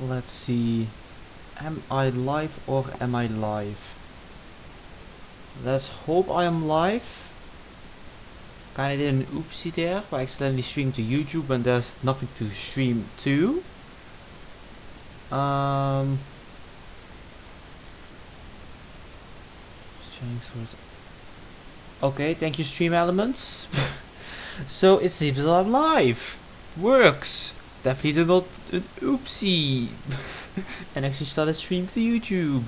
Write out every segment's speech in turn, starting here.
Let's see. Am I live or am I live? Let's hope I am live. Kinda did an oopsie there by accidentally streaming to YouTube when there's nothing to stream to. Okay, thank you Stream Elements. So it seems that I'm live. Works. Definitely did not an oopsie. And actually started streaming to YouTube.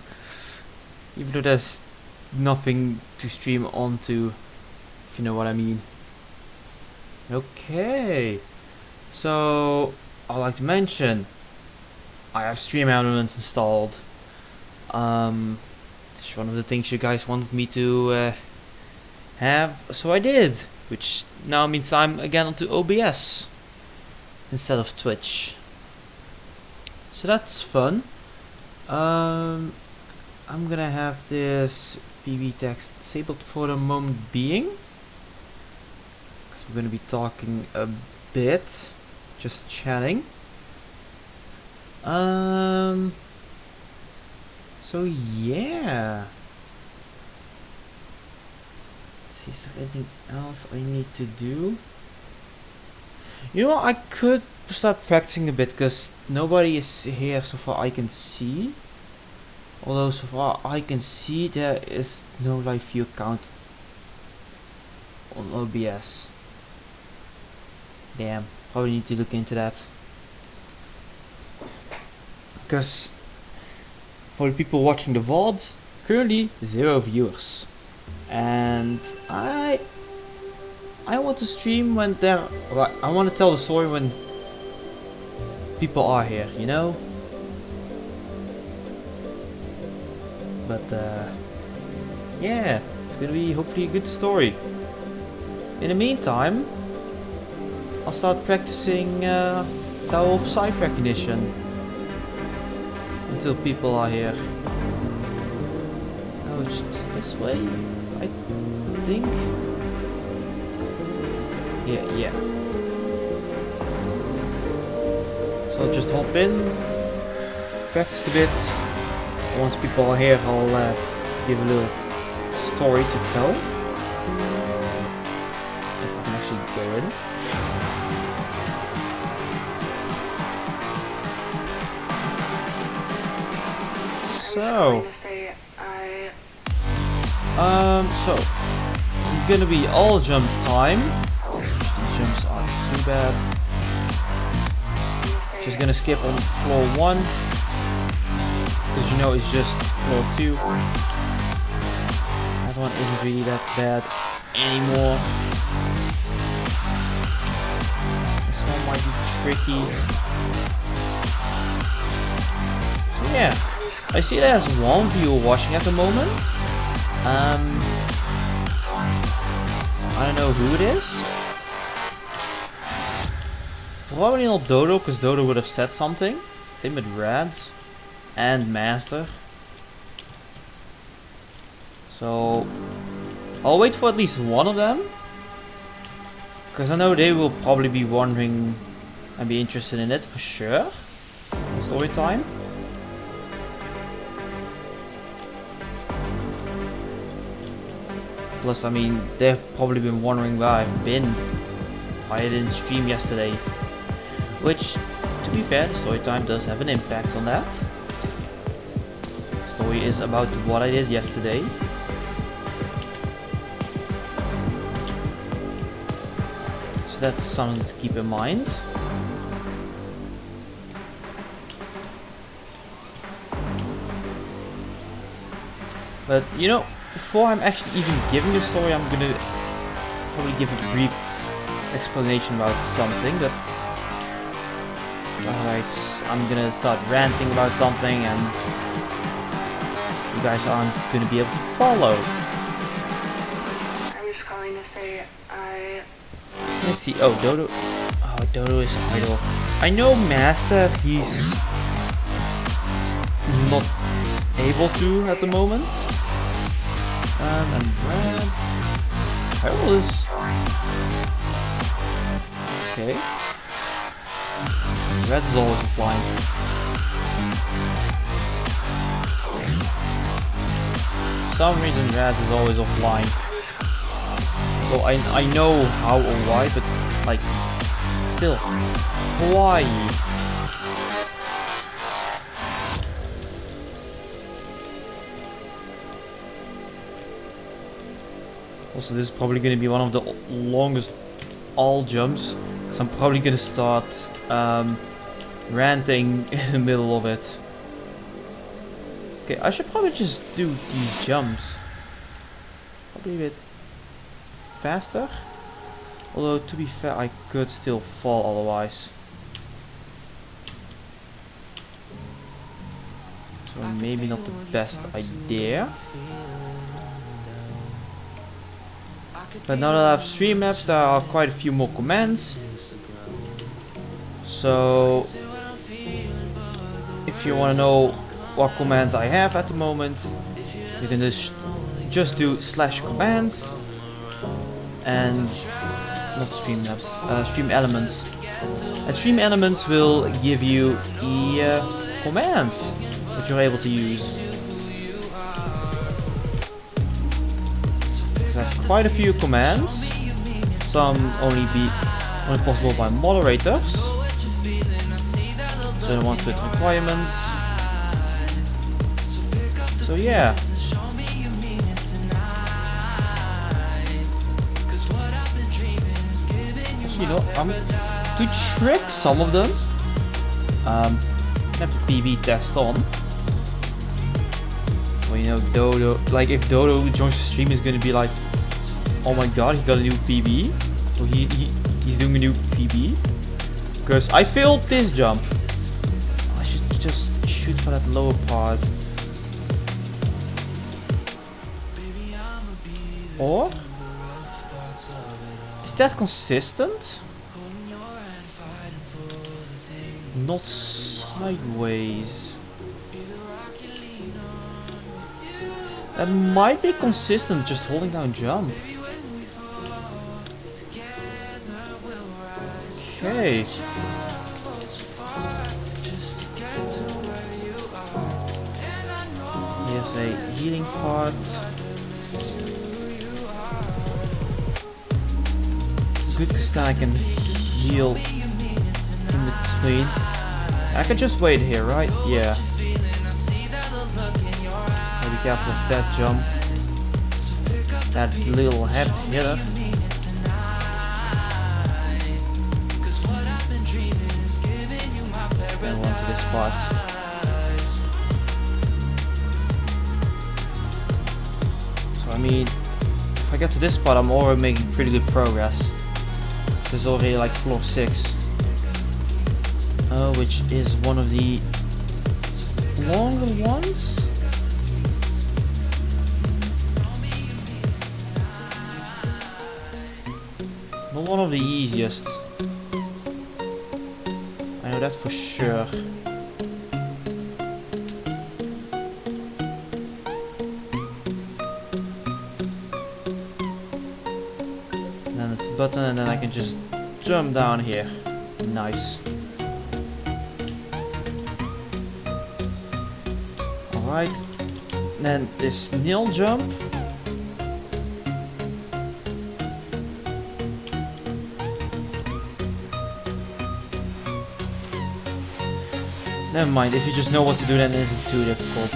Even though there's nothing to stream onto, if you know what I mean. Okay. So I'd like to mention I have Stream Elements installed. It's one of the things you guys wanted me to have, so I did. Which now means I'm again onto OBS instead of Twitch. So that's fun. I'm gonna have this PB text disabled for the moment being, because we're gonna be talking a bit, just chatting. So yeah. Let's see, is there anything else I need to do? You know, I could start practicing a bit because nobody is here so far I can see. Although so far I can see there is no live view count on OBS. Damn, probably need to look into that. Because for the people watching the VOD, currently 0 viewers. And I want to stream when there, I want to tell the story when people are here, you know? But yeah, it's gonna be hopefully a good story. In the meantime, I'll start practicing JToH sight recognition until people are here. Oh, it's just this way, I think. Yeah. So I'll just hop in, practice a bit. Once people are here, I'll give a little story to tell. If I can actually go in. So it's gonna be all jump time. These jumps aren't too bad. Just gonna skip on floor 1. Because you know it's just floor 2. That one isn't really that bad anymore. This one might be tricky. So yeah, I see there's one viewer watching at the moment. I don't know who it is. Probably not Dodo, because Dodo would have said something. Same with Rads and Master. So I'll wait for at least one of them, because I know they will probably be wondering and be interested in it for sure. Story time. Plus, I mean, they've probably been wondering where I've been, why I didn't stream yesterday. Which, to be fair, the story time does have an impact on that. The story is about what I did yesterday. So that's something to keep in mind. But, you know, before I'm actually even giving the story, I'm gonna probably give a brief explanation about something, but otherwise I'm gonna start ranting about something and you guys aren't gonna be able to follow. I'm just calling to say Let's see, oh, Dodo. Oh, Dodo is idle. I know Master, he's not able to at the moment. And Reds. Harold is okay. Reds is always flying. For some reason Rad is always offline. So I know how or why, but like still. Why? Also, this is probably going to be one of the longest all jumps, because I'm probably going to start ranting in the middle of it. Okay, I should probably just do these jumps. Probably a bit faster. Although, to be fair, I could still fall otherwise. So maybe not the best idea. But now that I have Streamlabs, there are quite a few more commands. So if you want to know what commands I have at the moment, you can just do /commands and not Streamlabs, Stream Elements. And Stream Elements will give you the commands that you're able to use. I have quite a few commands. Some only possible by moderators. So the ones with requirements. So yeah. So, you know, to trick some of them, have the PB test on. Well, you know, Dodo, like if Dodo joins the stream, is gonna be like, oh my god, he got a new PB. So he's doing a new PB. Because I failed this jump. I should just shoot for that lower part. Or is that consistent? Not sideways. That might be consistent, just holding down jump. Okay. Here's a healing part. Good, because then I can heal in between. I can just wait here, right? Yeah. Be careful of that jump. That little head hitter. And one to this spot. So I mean, if I get to this spot, I'm already making pretty good progress. This is already like floor 6. Which is one of the longer ones. Not one of the easiest. I know that for sure. And then it's a button, and then I can just jump down here. Nice. Alright. Then this nil jump. Never mind, if you just know what to do, then it isn't too difficult.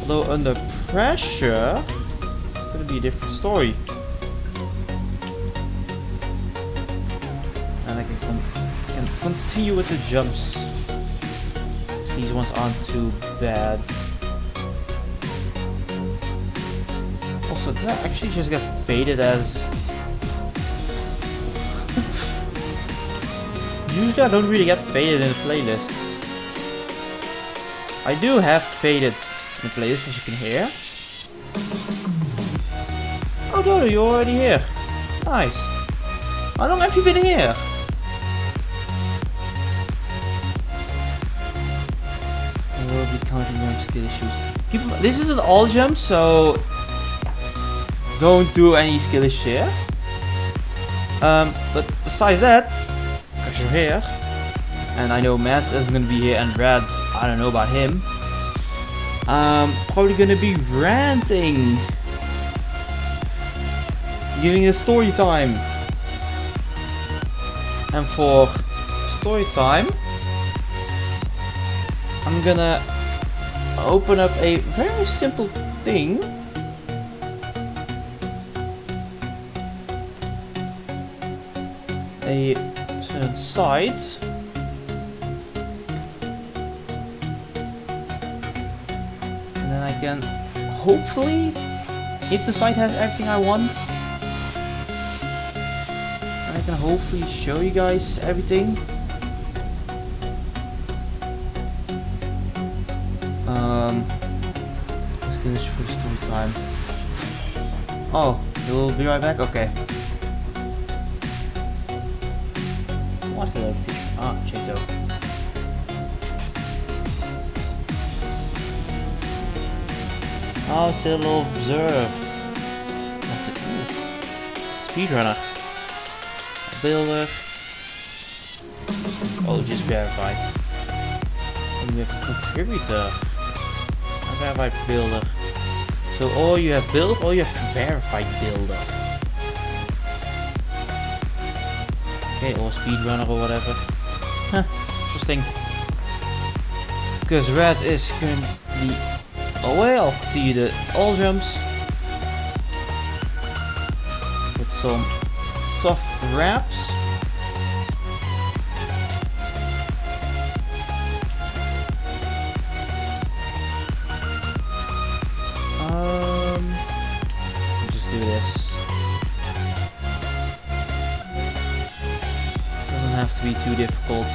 Although under pressure, it's gonna be a different story. And I can continue with the jumps. These ones aren't too bad. Also, did I actually just get faded as... Usually I don't really get faded in the playlist. I do have faded in the playlist, as you can hear. Oh Dodo, you're already here. Nice. How long have you been here? I will be counting your skill issues. This is an all jump, so don't do any skill issues here. But besides that, because you're here, and I know Master isn't gonna be here, and Rad's, I don't know about him. I'm probably gonna be ranting, giving a story time. And for story time, I'm gonna open up a very simple thing. A certain site. And then I can hopefully, if the site has everything I want, I can hopefully show you guys everything. Let's finish for the story time. Oh, you'll be right back? Okay. What is that fish? Ah, JToH. Oh, still observe. Speedrunner. Builder. Oh, just verified. And we have a contributor. A verified builder. So or you have build or you have verified builder. Okay, or speedrunner or whatever. Huh, interesting. Because red is going to be... Oh well, continue the all jumps. With some tough wraps. Just do this. Doesn't have to be too difficult.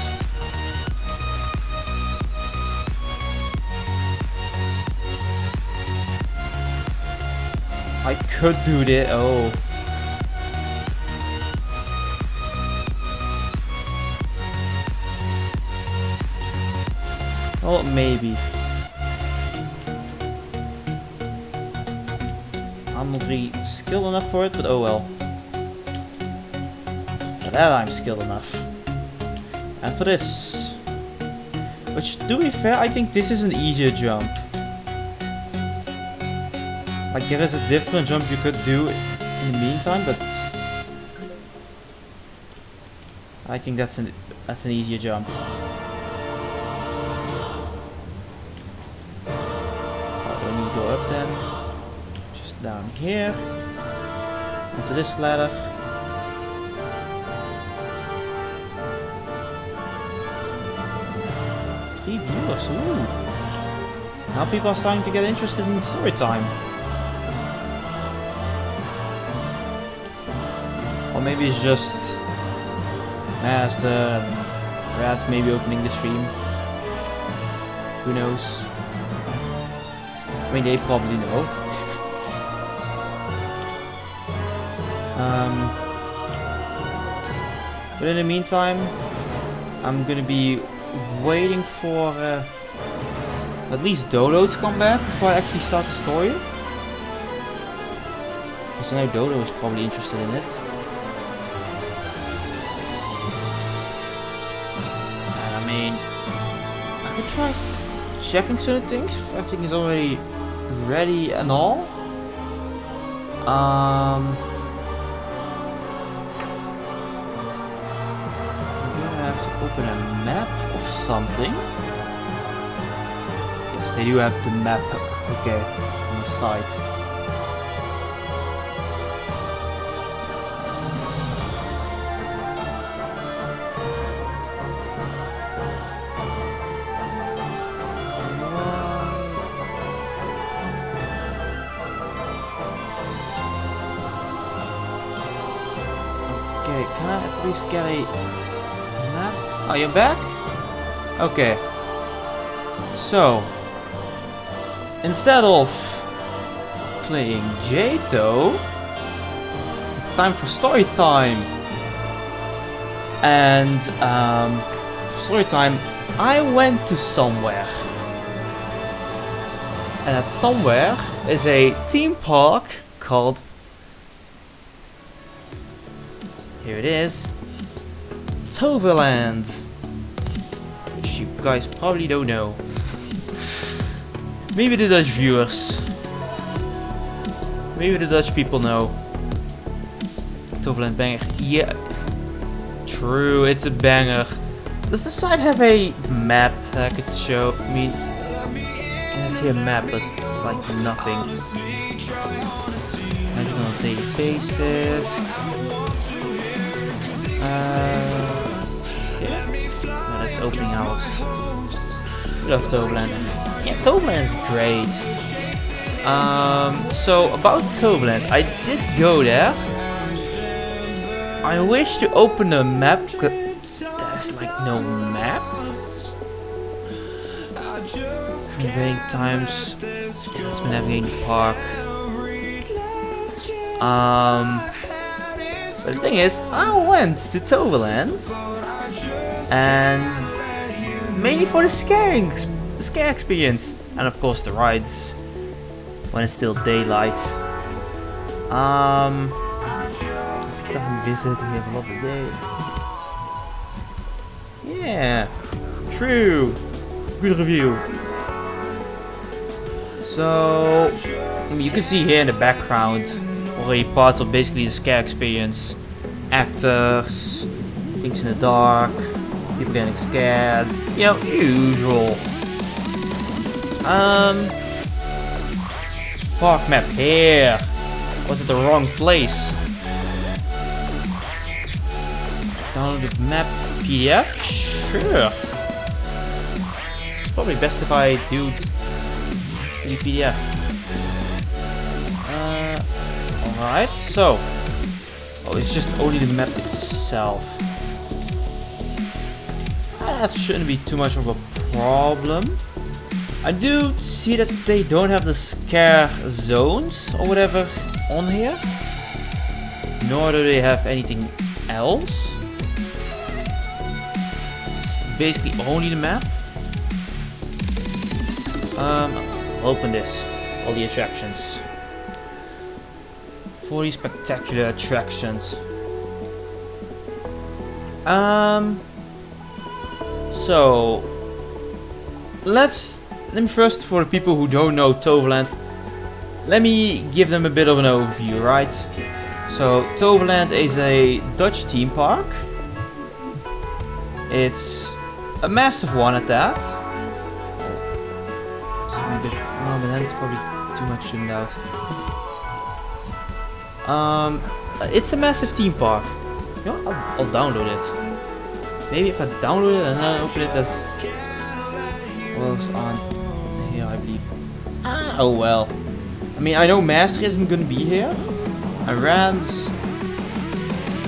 I could do this. Oh. Well, maybe. I'm not really skilled enough for it, but oh well. For that I'm skilled enough. And for this. Which, to be fair, I think this is an easier jump. Like, there is a different jump you could do in the meantime, but... I think that's an easier jump. Go up then, just down here, onto this ladder. 3 viewers, ooh. Now people are starting to get interested in story time. Or maybe it's just Master and Rat maybe opening the stream. Who knows? I mean, they probably know. But in the meantime, I'm gonna be waiting for at least Dodo to come back before I actually start the story. Because I know Dodo is probably interested in it. And I mean, I could try checking certain things if everything is already ready and all. I'm gonna have to open a map of something. Yes, they do have the map, okay, on the site. Okay, can I at least get a map? Oh, you're back? Okay. So, instead of playing JToH, it's time for story time. And for story time, I went to somewhere. And that somewhere is a theme park called, here it is, Toverland, which you guys probably don't know. Maybe the Dutch viewers. Maybe the Dutch people know. Toverland banger. Yeah. True, it's a banger. Does the site have a map that I could show? I mean, I see a map, but it's like nothing. Magic on a daily basis. Yeah. No, that's opening hours. We love Toverland. Yeah, Toverland is great. So about Toverland, I did go there. I wish to open a map, but there's like no map. Navigating times. Yeah, let's be navigating the park. But the thing is, I went to Toverland and mainly for the scare experience, and of course the rides when it's still daylight. Time visit, we have a lovely day. Yeah, true. Good review. So, you can see here in the background already parts of basically the scare experience. Actors, things in the dark, people getting scared, you know, usual. Park map here. Was it the wrong place? Download the map PDF? Sure. Probably best if I do the PDF. Alright, so. Oh, it's just only the map itself. That shouldn't be too much of a problem. I do see that they don't have the scare zones or whatever on here. Nor do they have anything else. It's basically only the map. I'll open this. All the attractions. 40 spectacular attractions. So let me first, for the people who don't know Toverland, let me give them a bit of an overview, right? So Toverland is a Dutch theme park. It's a massive one at that. No, but that's probably too much zoomed out. It's a massive theme park. You know, I'll download it. Maybe if I download it and then open it as well as on here, I believe. Oh well. I mean, I know Master isn't gonna be here. And Rand's,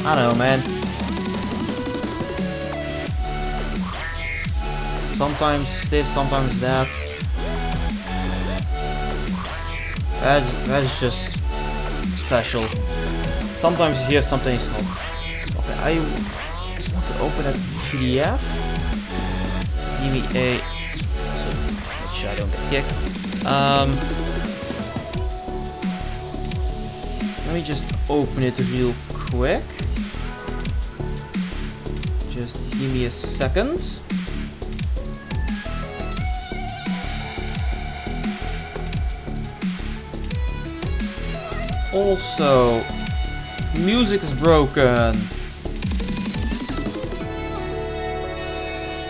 I don't know, man. Sometimes this, sometimes that. That is just special. Sometimes you hear something it's not. Okay, I want to open a PDF. Give me a. So make sure I don't get kicked. Let me just open it real quick. Just give me a second. Also, music is broken.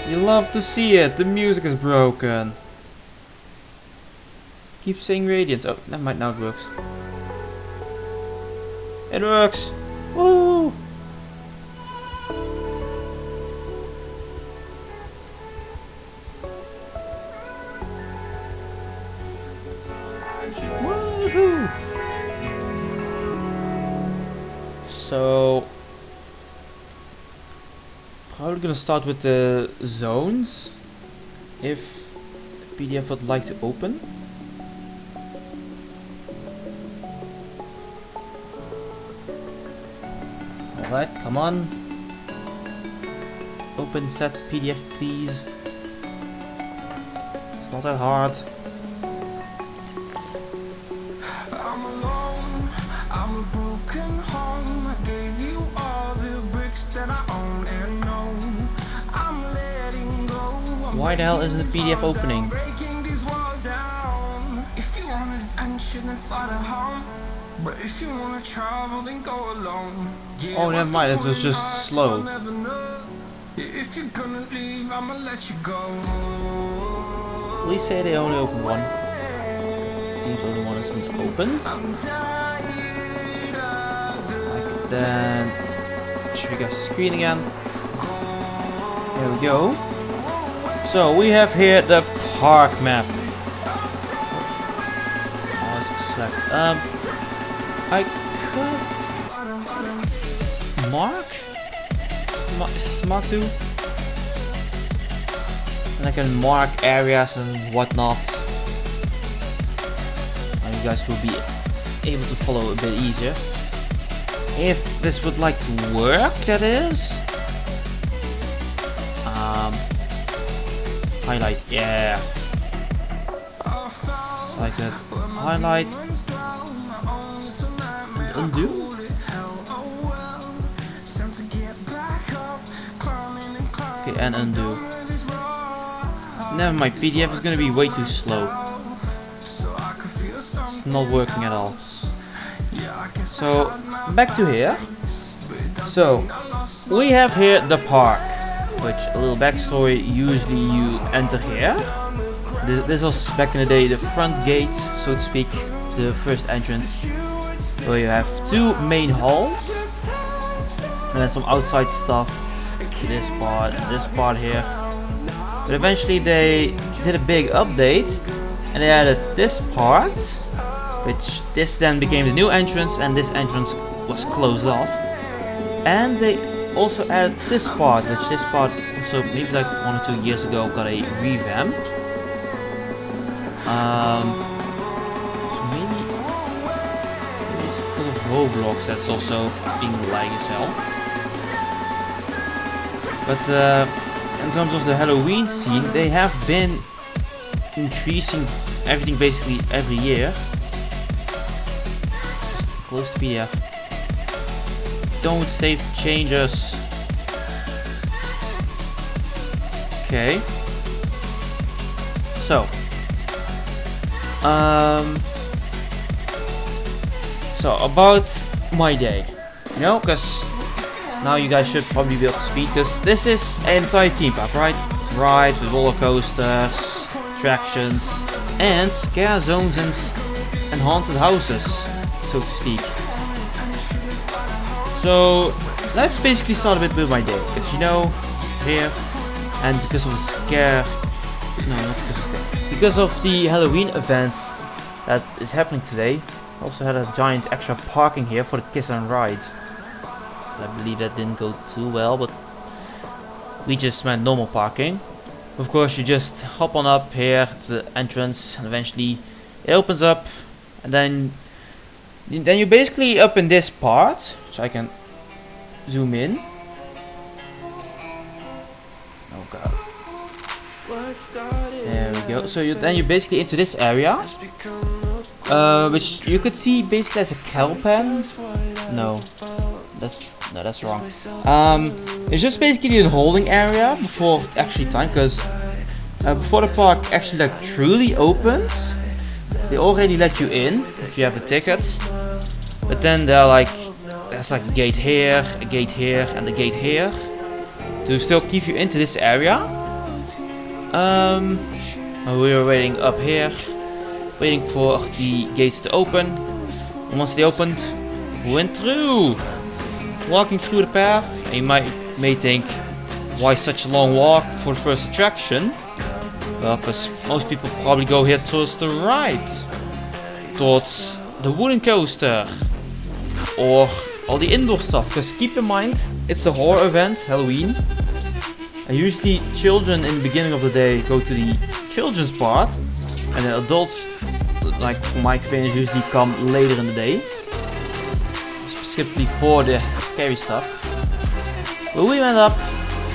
You love to see it. The music is broken. Keep saying radiance. Oh, never mind. Now it works. It works. Woo! Woohoo! So, probably gonna start with the zones, if PDF would like to open. Alright, come on. Open set PDF, please. It's not that hard. I'm alone, I'm a broken home. I gave you all the bricks that I own and know. I'm letting go. Why the hell isn't the PDF opening? Oh, never mind, it was just slow. Please say they only open one. Seems only one has been opened. Like then, should we go screen again? There we go. So we have here the park map. Oh, it's select. I could mark. Is this mark 2? And I can mark areas and whatnot. And you guys will be able to follow a bit easier. If this would like to work, that is. Highlight, yeah. So I could highlight and undo. Okay, and undo. Never mind, PDF is gonna be way too slow. It's not working at all. So, back to here. So, we have here the park, which, a little backstory, usually you enter here. This was back in the day the front gate, so to speak, the first entrance, where you have 2 main halls, and then some outside stuff, this part and this part here. But eventually they did a big update, and they added this part, which this then became the new entrance, and this entrance was closed off. And they also added this part, which this part also maybe like 1 or 2 years ago got a revamp. So maybe it's because of Roblox that's also being lag as hell. But in terms of the Halloween scene, they have been increasing everything basically every year. Just close the PDF. Don't save changes. Okay. So about my day, you know, because now you guys should probably be able to speak, because this is an entire theme park, right? Rides with roller coasters, attractions, and scare zones and haunted houses, so to speak. So let's basically start a bit with my day, because you know, here, and because of the because of the Halloween event that is happening today, I also had a giant extra parking here for the kiss and ride. So I believe that didn't go too well, but we just went normal parking. Of course, you just hop on up here to the entrance, and eventually it opens up, and then you're basically up in this part, so I can zoom in. Oh god. There we go. So then you're basically into this area, which you could see basically as a cow pen. No, that's wrong. It's just basically the holding area before it's actually time, because before the park actually like truly opens, they already let you in if you have a ticket. But then there's like a gate here, a gate here, and a gate here to still keep you into this area. We were waiting up here, waiting for the gates to open. And once they opened, we went through, walking through the path. And you may think, why such a long walk for the first attraction? Well, because most people probably go here towards the right, towards the wooden coaster, or all the indoor stuff. Because keep in mind, it's a horror event, Halloween. And usually children in the beginning of the day go to the children's part, and the adults, like from my experience, usually come later in the day, specifically for the scary stuff. But we went up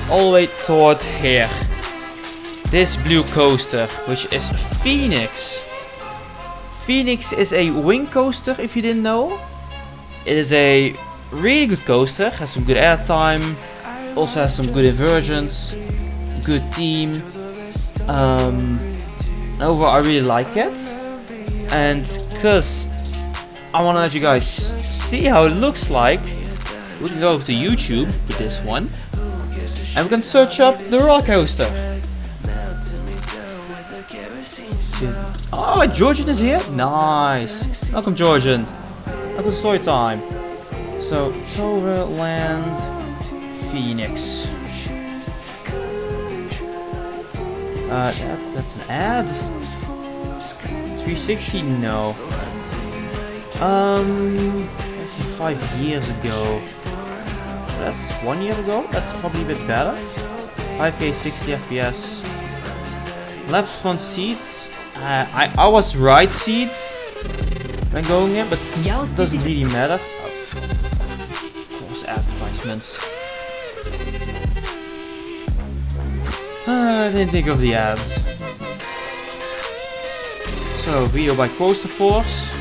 all the way towards here, this blue coaster, which is Phoenix. Phoenix is a wing coaster, if you didn't know. It is a really good coaster, has some good airtime, also has some good inversions, good theme. Overall I really like it. And because I want to let you guys see how it looks like, we can go to YouTube with this one, and we can search up the roller coaster. Oh, Georgian is here? Nice. Welcome, Georgian. Welcome to story time. So, Toverland Phoenix. That's an ad. 360? No. 5 years ago. That's 1 year ago. That's probably a bit better. 5K 60 FPS. Left front seats. I was right seat when going in, but it doesn't really matter. Of course, advertisements. I didn't think of the ads. So, video by Coaster Force.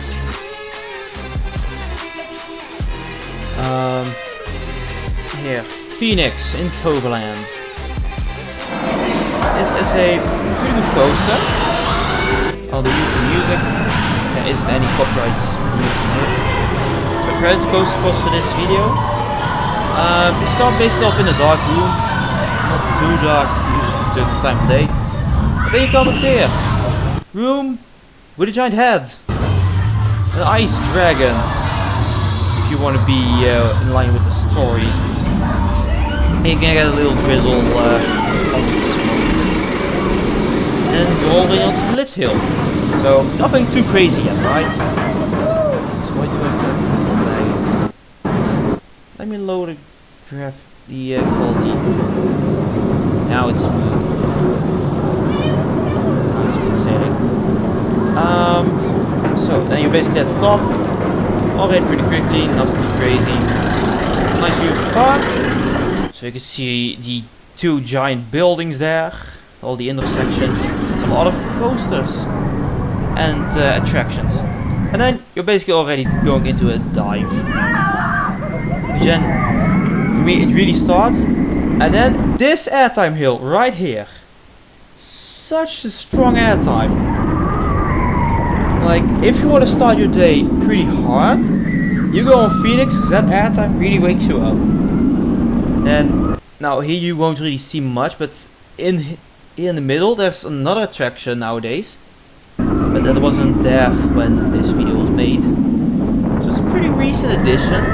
Here, Phoenix in Toverland. This is a pretty good coaster. I'll delete the music. There isn't any copyright music here. So credit to Coaster Force for this video. You start basically off in a dark room. Not too dark, usually at the time of day. But then you come up here. Room with a giant head. An ice dragon. If you want to be in line with the story. And you can get a little drizzle on the smoke. And you're all the way onto the lift hill. So nothing too crazy yet, right? So why do I feel it's still lag? Let me lower the quality. Now it's smooth. Now it's smooth sailing. So then you're basically at the top. Already pretty quickly, nothing too crazy. Nice view of the park. So you can see the 2 giant buildings there, all the intersections, and some other coasters and attractions. And then you're basically already going into a dive. Which then, for me, it really starts. And then this airtime hill right here. Such a strong airtime. Like, if you want to start your day pretty hard, you go on Phoenix because that airtime really wakes you up. Then, now here you won't really see much, but in the middle there's another attraction nowadays. But that wasn't there when this video was made. So it's a pretty recent addition.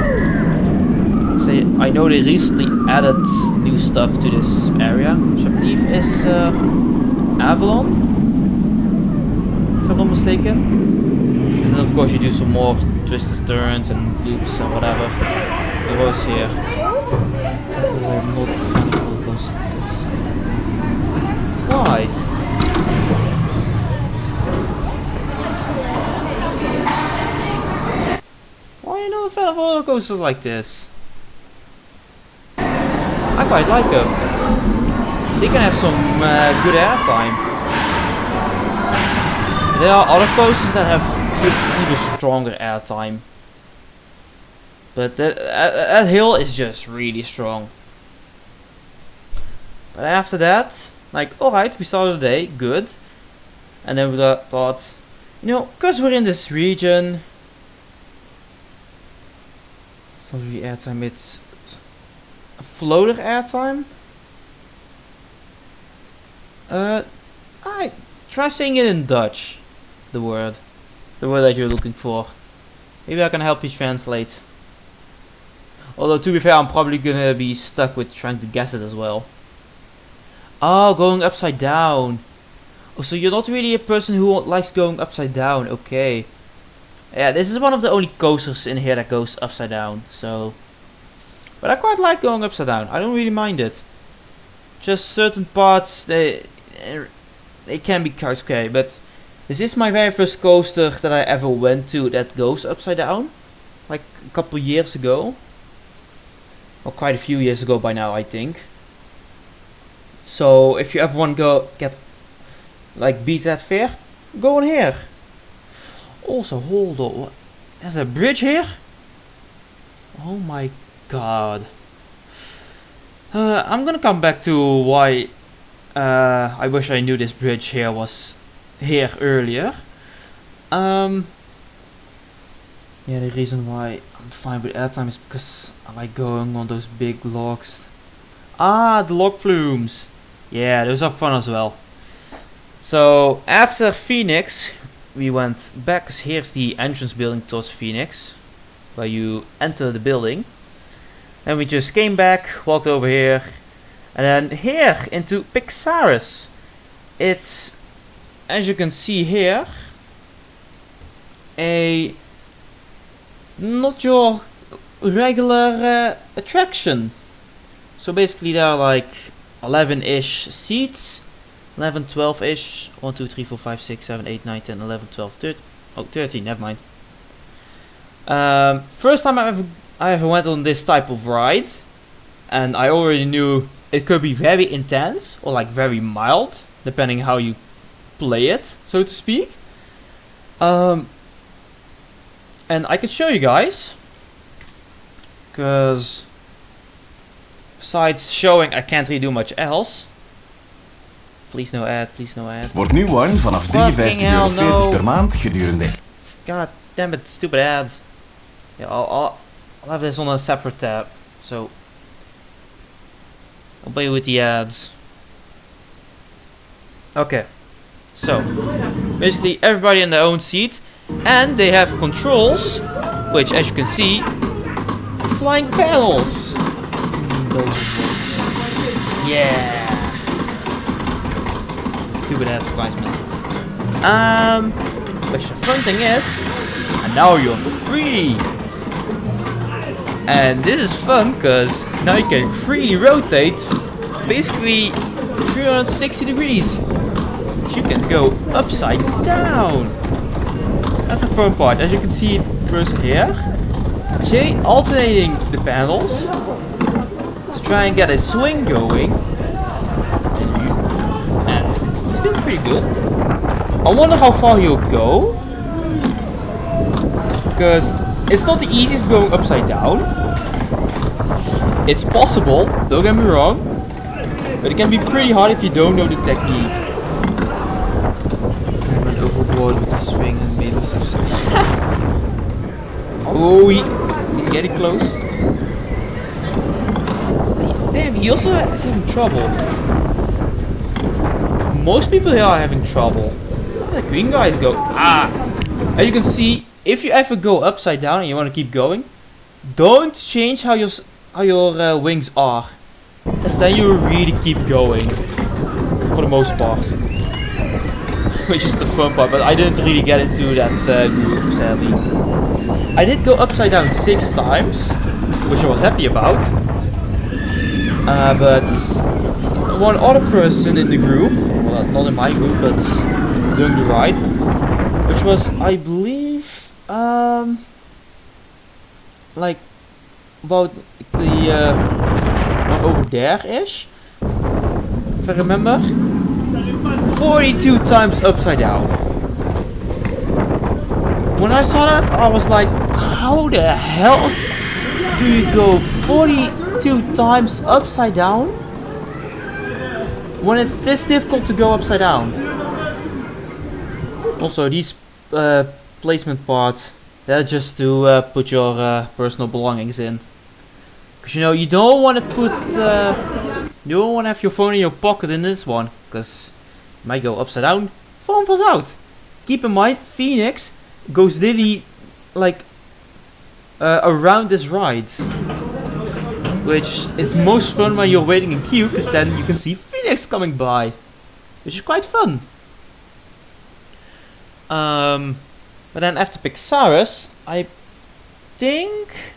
So I know they recently added new stuff to this area, which I believe is Avalon, if I'm not mistaken. And then of course you do some more twists, turns and loops and whatever. It was here. I'm not a fan of roller coasters like this. Why? Why are you not a fan of roller coasters like this? I quite like them. They can have some good airtime. There are other coasters that have even stronger airtime. But that hill is just really strong. But after that, like, alright, we started the day, good. And then we thought, you know, because we're in this region, it's not really airtime, it's a floater airtime. I try saying it in Dutch, the word that you're looking for. Maybe I can help you translate. Although to be fair, I'm probably gonna be stuck with trying to guess it as well. Oh, going upside down. Oh, so you're not really a person who likes going upside down. Okay. Yeah, this is one of the only coasters in here that goes upside down. So, but I quite like going upside down. I don't really mind it. Just certain parts they can be quite okay. But this is my very first coaster that I ever went to that goes upside down. Like a couple years ago. Or quite a few years ago by now, I think. So if you ever want to beat that fear, go in here. Also, hold on, there's a bridge here. Oh my god. I'm gonna come back to why I wish I knew this bridge here was here earlier. Yeah, the reason why I'm fine with airtime is because I like going on those big logs. Ah, the log flumes. Yeah, those are fun as well. So after Phoenix, we went back, because here's the entrance building towards Phoenix, where you enter the building. And we just came back, walked over here, and then here into Pixaris. It's, as you can see here, not your regular attraction. So basically there are like 11-ish seats, 11, 12-ish, 1, 2, 3, 4, 5, 6, 7, 8, 9, 10, 11, 12, 13, oh 13, never mind. First time I ever went on this type of ride, and I already knew it could be very intense or like very mild, depending how you play it, so to speak. And I can show you guys, because besides showing, I can't really do much else. Please no ad, please no ad. Word nu warm vanaf €53,40 per maand gedurende. God damn it, stupid ads. Yeah, I'll have this on a separate tab, so I'll play with the ads. Okay, so basically everybody in their own seat, and they have controls, which, as you can see, flying panels. Yeah. Stupid advertisements. But the fun thing is, and now you're free. And this is fun because now you can freely rotate, basically 360 degrees. You can go upside down. That's the fun part. As you can see, person here, Jay alternating the panels to try and get a swing going. And he's doing pretty good. I wonder how far he'll go, because it's not the easiest going upside down. It's possible, don't get me wrong, but it can be pretty hard if you don't know the technique. He's gonna run overboard with the swing and maybe some. Oh, he's getting close. Damn, he also is having trouble. Most people here are having trouble. The green guys go, ah! As you can see, if you ever go upside down and you want to keep going, don't change how your wings are, as then you really keep going, for the most part. Which is the fun part, but I didn't really get into that groove, sadly. I did go upside down 6 times, which I was happy about. But one other person in the group, well, not in my group, but during the ride, which was, I believe, like about the one over there-ish, if I remember, 42 times upside down. When I saw that, I was like, how the hell do you go 42 times upside down when it's this difficult to go upside down? Also, these placement parts, they're just to put your personal belongings in. Because you know, you don't want to put, you don't want to have your phone in your pocket in this one, because it might go upside down, phone falls out. Keep in mind, Phoenix goes literally like around this ride, which is most fun when you're waiting in queue, because then you can see Phoenix coming by, which is quite fun. But then after Pixaris, I think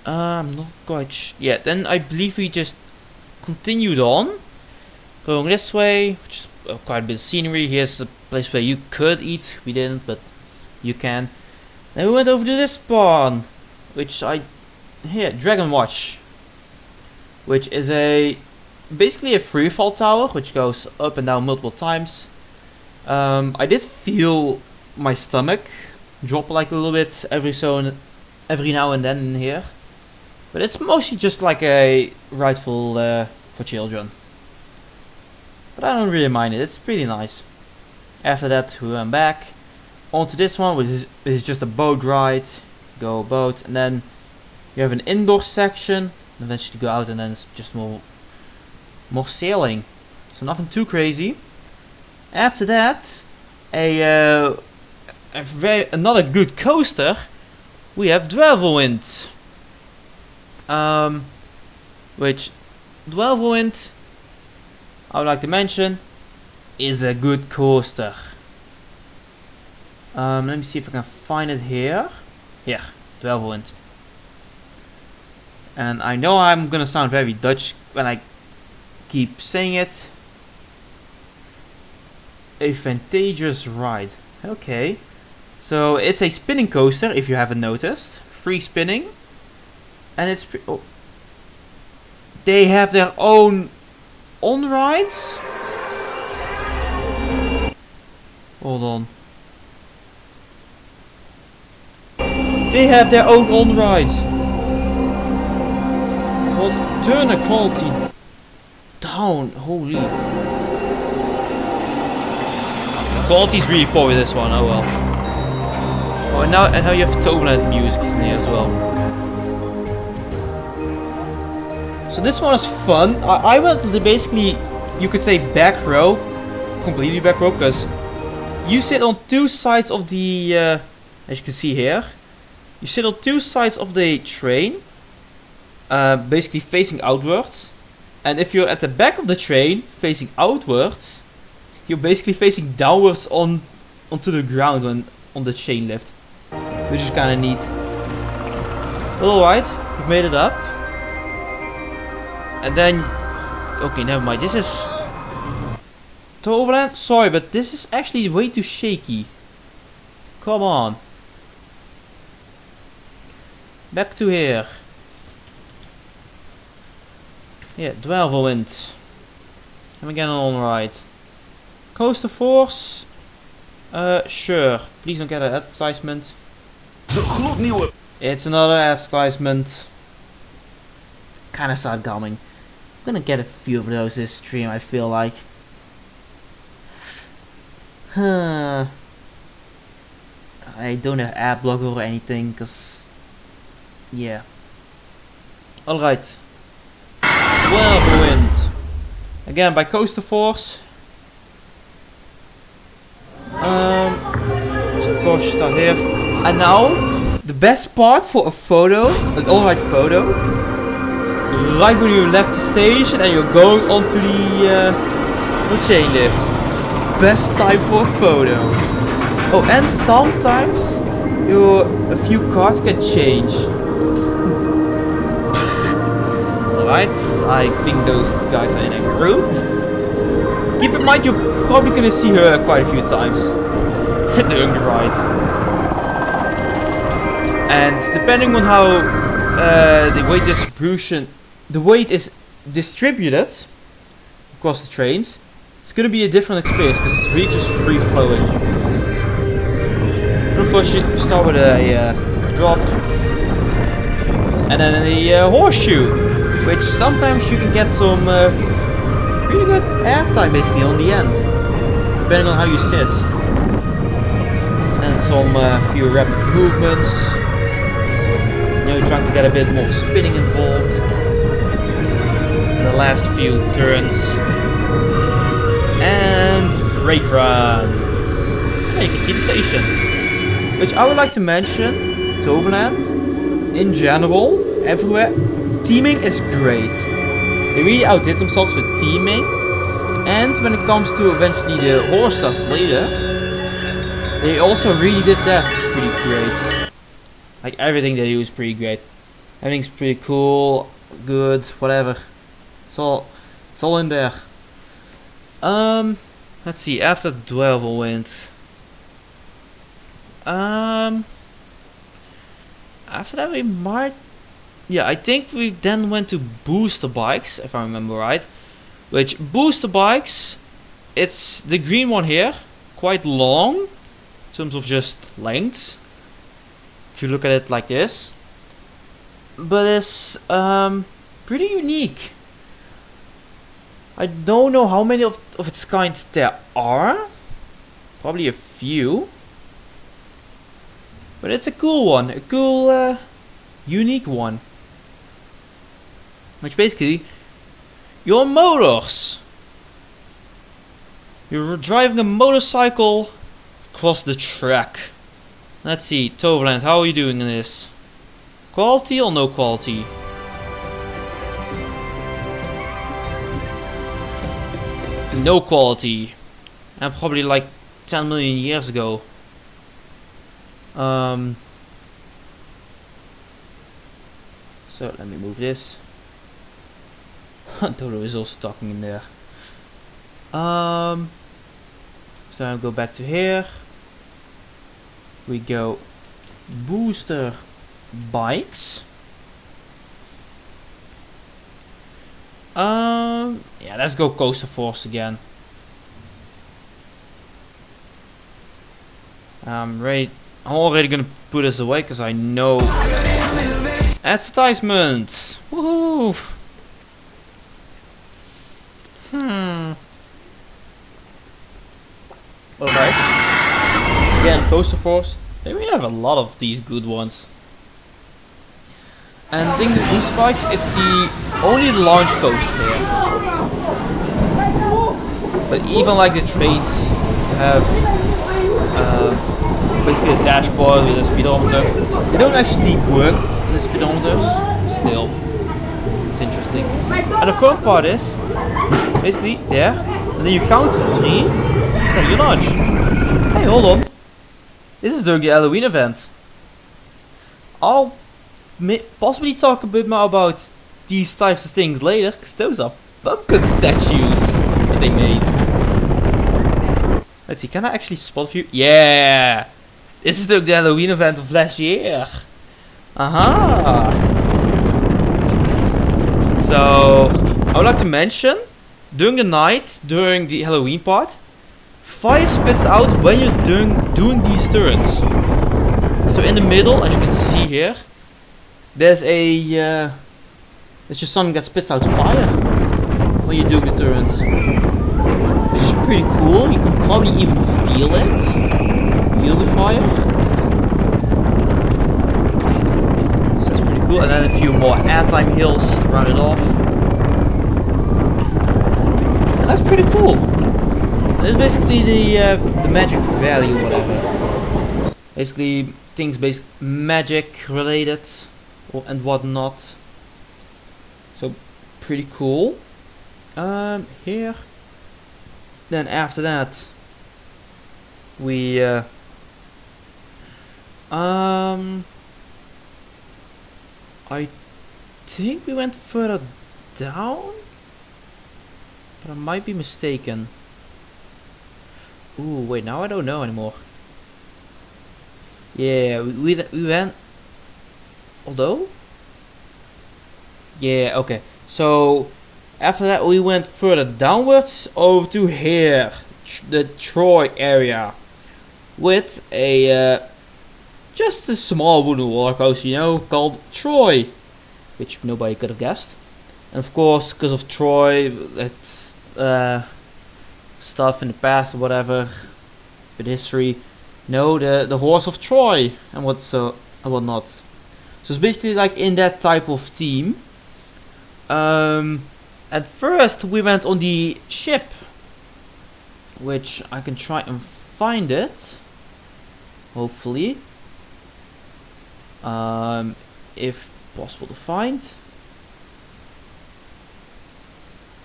I'm not quite yeah. Then I believe we just continued on, going this way, which is quite a bit of scenery. Here's a place where you could eat. We didn't, but you can. Then we went over to this spawn, which here, Dragon Watch, which is basically a free fall tower, which goes up and down multiple times. I did feel my stomach drop like a little bit every now and then in here, but it's mostly just like a ride for children. But I don't really mind it. It's pretty nice. After that, we went back, onto this one, which is just a boat ride. Go boat, and then you have an indoor section. And eventually go out, and then it's just more sailing. So nothing too crazy. After that, another good coaster. We have Dwervelwind. Which Dwervelwind, I would like to mention, is a good coaster. Let me see if I can find it here. Here, Dwervelwind. And I know I'm gonna sound very Dutch when I keep saying it. A fantastious ride. Okay. So it's a spinning coaster, if you haven't noticed. Free spinning. And it's they have their own on-rides. Hold on. They have their own on-rides. Turn the quality down. Holy. Quality's really poor with this one. Oh well. Oh, and now you have Toverland music in here as well. So this one is fun. I went to the basically, you could say back row, completely back row, because you sit on two sides of the, as you can see here, you sit on two sides of the train. Basically facing outwards, and if you're at the back of the train facing outwards, you're basically facing downwards onto the ground on the chain lift, which is kind of neat. But alright, we've made it up. And then, okay, never mind. This is Toverland. Sorry, but this is actually way too shaky. Come on. Back to here. Yeah, Dwervelwind. And again on right. Coaster Force. Sure. Please don't get an advertisement. De gloednieuwe. It's another advertisement. Kinda sad coming. I'm gonna get a few of those this stream, I feel like. I don't have ad blocker or anything, cause yeah. Alright. Dwervelwind. Again by Coaster Force. So of course you start here. And now the best part for a photo, an alright photo. Right when you left the station and you're going onto the chain lift. Best time for a photo. Oh, and sometimes a few cards can change. Alright, I think those guys are in a group. Keep in mind you're probably gonna see her quite a few times during the ride. And depending on how the weight is distributed across the trains, it's gonna be a different experience because it's really just free flowing. And of course you start with a drop, and then a horseshoe, which sometimes you can get some pretty good airtime basically on the end, depending on how you sit. And some few rapid movements. You know, trying to get a bit more spinning involved. The last few turns. And brake run. And you can see the station. Which I would like to mention, Toverland, in general, everywhere, teaming is great. They really outdid themselves with teaming. And when it comes to eventually the horror stuff later, they also really did that pretty great. Like everything they do is pretty great. Everything's pretty cool, good, whatever. It's all in there. Let's see, after Dwervelwind. After that we might... Yeah, I think we then went to Booster Bikes, if I remember right. Which, Booster Bikes, it's the green one here. Quite long, in terms of just length. If you look at it like this. But it's pretty unique. I don't know how many of its kinds there are. Probably a few. But it's a cool one, a cool, unique one. Which basically, your motors. You're driving a motorcycle across the track. Let's see, Toverland, how are you doing in this? Quality or no quality? No quality. And probably like 10 million years ago. So let me move this. Dodo is also talking in there. So I'll go back to here. We go booster bikes. Yeah, let's go Coaster Force again. I'm already gonna put this away because I know advertisements. Woohoo! Alright. Again, Coaster Force. We have a lot of these good ones. And the thing with these bikes, it's the only launch coaster here. But even like the trains have basically a dashboard with a speedometer. They don't actually work, the speedometers. Still, it's interesting. And the fun part is, basically there, and then you count to 3, and then you launch. Hey, hold on. This is during the Halloween event. I'll possibly talk a bit more about these types of things later, because those are pumpkin statues that they made. Let's see, can I actually spot a few? Yeah! This is the Halloween event of last year. Aha! So, I would like to mention, during the night, during the Halloween part, fire spits out when you're doing these turns. So in the middle, as you can see here, there's just something that spits out fire when you're doing the turns. Which is pretty cool. You can probably even feel it. Feel the fire. So that's pretty cool. And then a few more airtime hills to round it off. And that's pretty cool. And it's basically the Magic Valley or whatever. Basically things magic related and whatnot. So pretty cool. Here. Then after that, we I think we went further down, but I might be mistaken. Ooh, wait, now I don't know anymore. Yeah, we went. Although. Yeah, okay. So after that, we went further downwards over to here, the Troy area, with a just a small wooden roller coaster, you know, called Troy, which nobody could have guessed. And of course, because of Troy, it's stuff in the past or whatever, with history. No, the horse of Troy and whatnot. So it's basically like in that type of theme. At first we went on the ship, which I can try and find it, hopefully, if possible to find.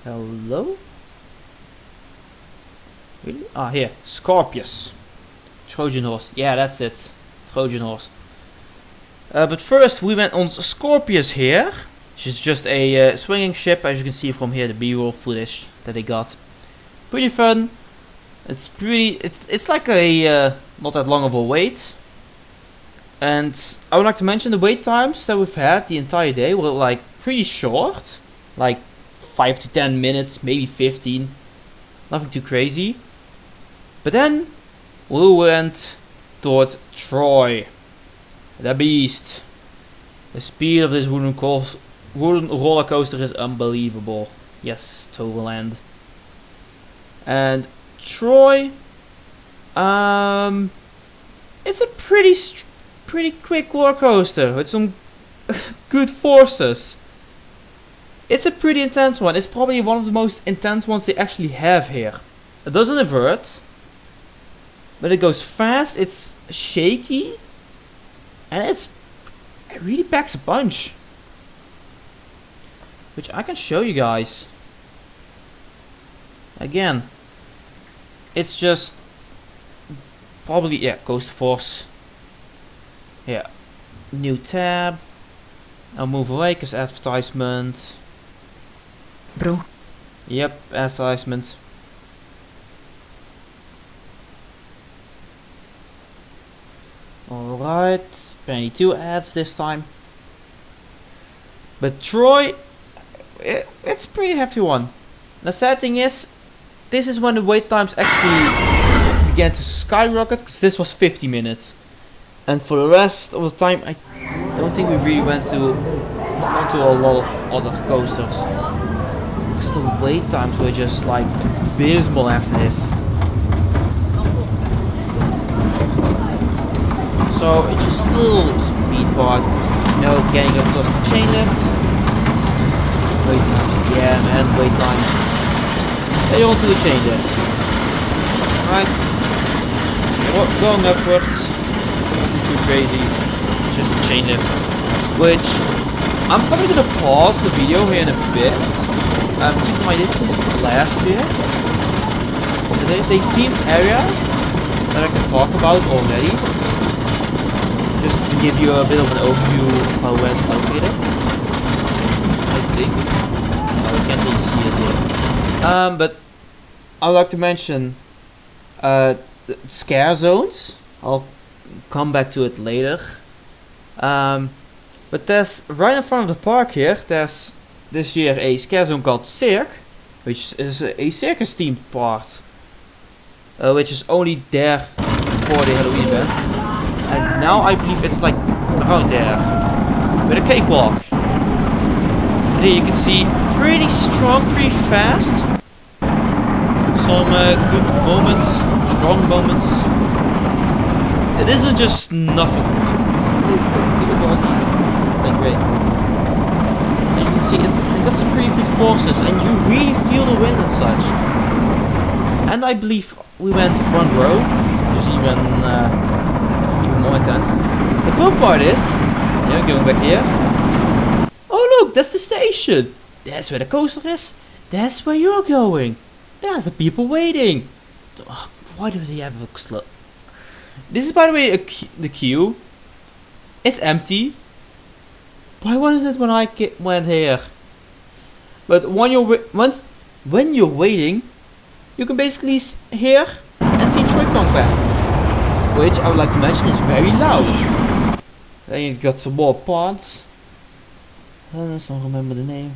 Hello? Really? Ah, here, Scorpius, Trojan horse. Yeah, that's it, Trojan horse. But first we went on Scorpius here, which is just a swinging ship, as you can see from here, the B-roll footage that they got. Pretty fun. It's like a not that long of a wait. And I would like to mention the wait times that we've had the entire day were like pretty short, like 5 to 10 minutes, maybe 15. Nothing too crazy. But then we went towards Troy, the beast. The speed of this wooden roller coaster is unbelievable. Yes, Toverland. And Troy, it's a pretty pretty quick roller coaster with some good forces. It's a pretty intense one. It's probably one of the most intense ones they actually have here. It doesn't invert, but it goes fast, it's shaky, and it really packs a punch. Which I can show you guys. Again, it's just probably, yeah, Ghost Force. Yeah, new tab. I'll move away because advertisement. Bro. Yep, advertisement. Alright, penny 2 ads this time. But Troy, it's a pretty hefty one. The sad thing is, this is when the wait times actually began to skyrocket, because this was 50 minutes. And for the rest of the time, I don't think we really went onto a lot of other coasters. Because the wait times were just like abysmal after this. So it's just a little speed part, you know, getting up towards the chain lift. Wait times, yeah man, wait times. Get on to the chain lift. Right, so going upwards, nothing too crazy, just a chain lift. Which, I'm probably gonna pause the video here in a bit. Keep in mind this is last year. There is a themed area that I can talk about already. Just to give you a bit of an overview of how where it's located. I think. I can't really see it here. But I would like to mention the scare zones. I'll come back to it later. But there's right in front of the park here, there's this year a scare zone called Cirque, which is a circus themed part. Which is only there for the Halloween event. And now I believe it's like around there, with a cakewalk. But here you can see pretty strong, pretty fast. Some good moments, strong moments. It isn't just nothing. It's the ability. I think great. As you can see, it got some pretty good forces, and you really feel the wind and such. And I believe we went front row, which is even more intense. The fun part is, yeah, going back here. Oh look, that's the station. That's where the coaster is. That's where you're going. There's the people waiting. Oh, why do they have a slow? This is, by the way, the queue. It's empty. Why wasn't it when I went here? But when you're waiting, you can basically hear and see Troy come past. Which I would like to mention is very loud. Then you've got some more parts. I don't remember the name.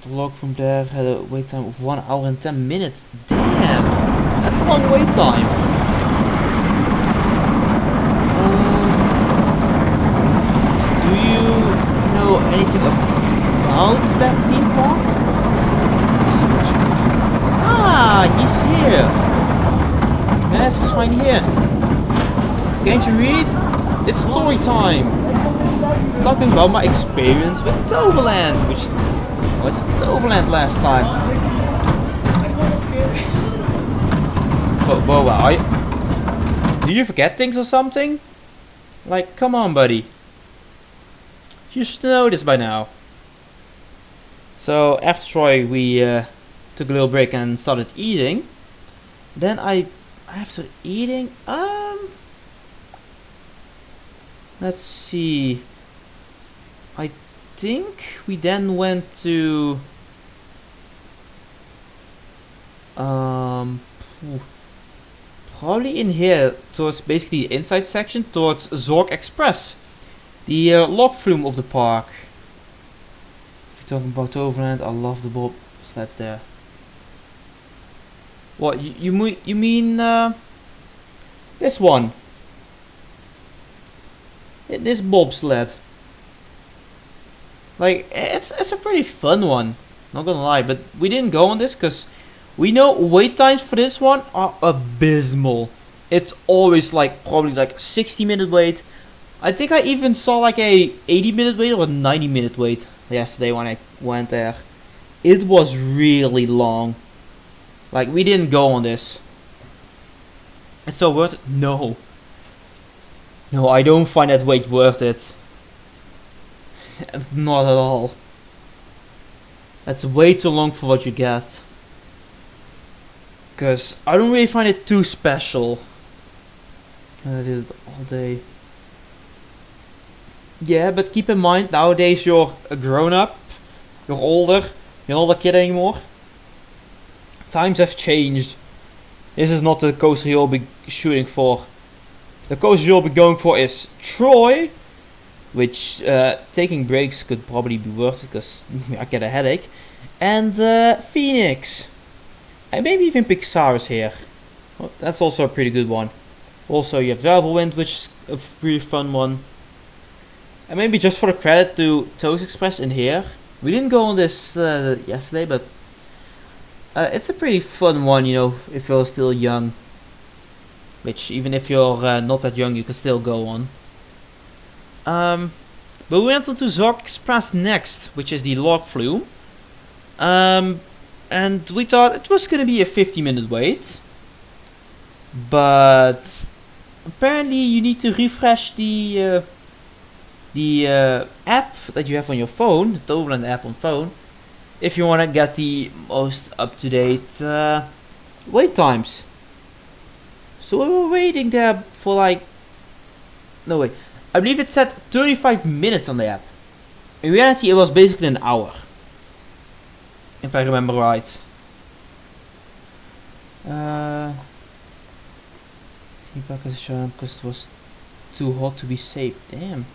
The log from there had a wait time of 1 hour and 10 minutes. Damn! That's a long wait time. Do you know anything about that theme park? Ah, he's here. Yes, he's finally here. Can't you read? It's story time! Talking about my experience with Toverland, which was at Toverland last time. Whoa, do you forget things or something? Like, come on buddy. You should know this by now. So, after Troy we took a little break and started eating. Then after eating, let's see. I think we then went to probably in here towards basically the inside section towards Zork Express, the log flume of the park. If you're talking about Overland, I love the bob sleds there. What you mean this one? This bobsled. Like, it's a pretty fun one, not gonna lie, but we didn't go on this because we know wait times for this one are abysmal. It's always like probably like 60-minute wait, I think I even saw like a 80-minute wait or a 90-minute wait yesterday when I went there. It was really long. Like, we didn't go on this. It's so worth it? No. No, I don't find that wait worth it. Not at all. That's way too long for what you get. Because I don't really find it too special. I did it all day. Yeah, but keep in mind, nowadays you're a grown-up. You're older. You're not a kid anymore. Times have changed. This is not the coaster you'll be shooting for. The coaster you'll be going for is Troy. Which, taking breaks could probably be worth it because I get a headache. And Phoenix. And maybe even Pixar's here. Well, that's also a pretty good one. Also, you have Wind, which is a pretty fun one. And maybe just for the credit to JToH Express in here. We didn't go on this yesterday, but it's a pretty fun one, you know, if you're still young. Which, even if you're not that young, you can still go on. But we went on to JToH Express next, which is the log flume. And we thought it was going to be a 50-minute wait. But apparently you need to refresh the app that you have on your phone, the Toverland app on phone, if you want to get the most up-to-date wait times. So we were waiting there for like... No, wait. I believe it said 35 minutes on the app. In reality, it was basically an hour. If I remember right. Feedback has shown because it was too hot to be safe. Damn.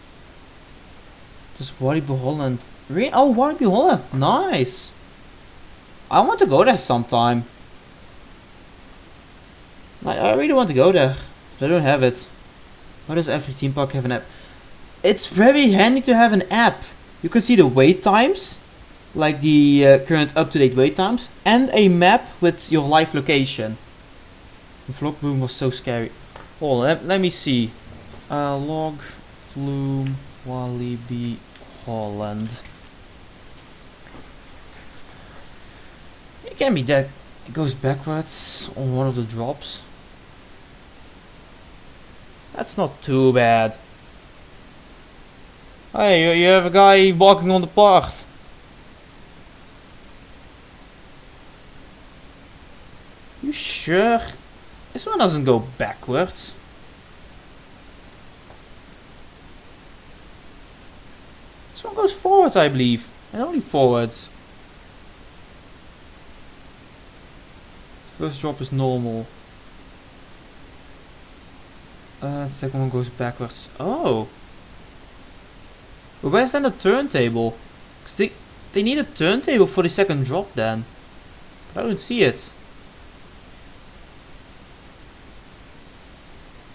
Just Walibi Holland. Oh, Walibi Holland. Nice. I want to go there sometime. I really want to go there. But I don't have it. Why does every theme park have an app? It's very handy to have an app. You can see the wait times. Like the current up-to-date wait times. And a map with your live location. The vlog boom was so scary. Oh, let me see. Log flume Walibi Holland. It can be that it goes backwards on one of the drops. That's not too bad. Hey, you have a guy walking on the path. You sure? This one doesn't go backwards. This one goes forwards, I believe. And only forwards. First drop is normal. The second one goes backwards. Oh! But where's then the turntable? Because they need a turntable for the second drop then. But I don't see it.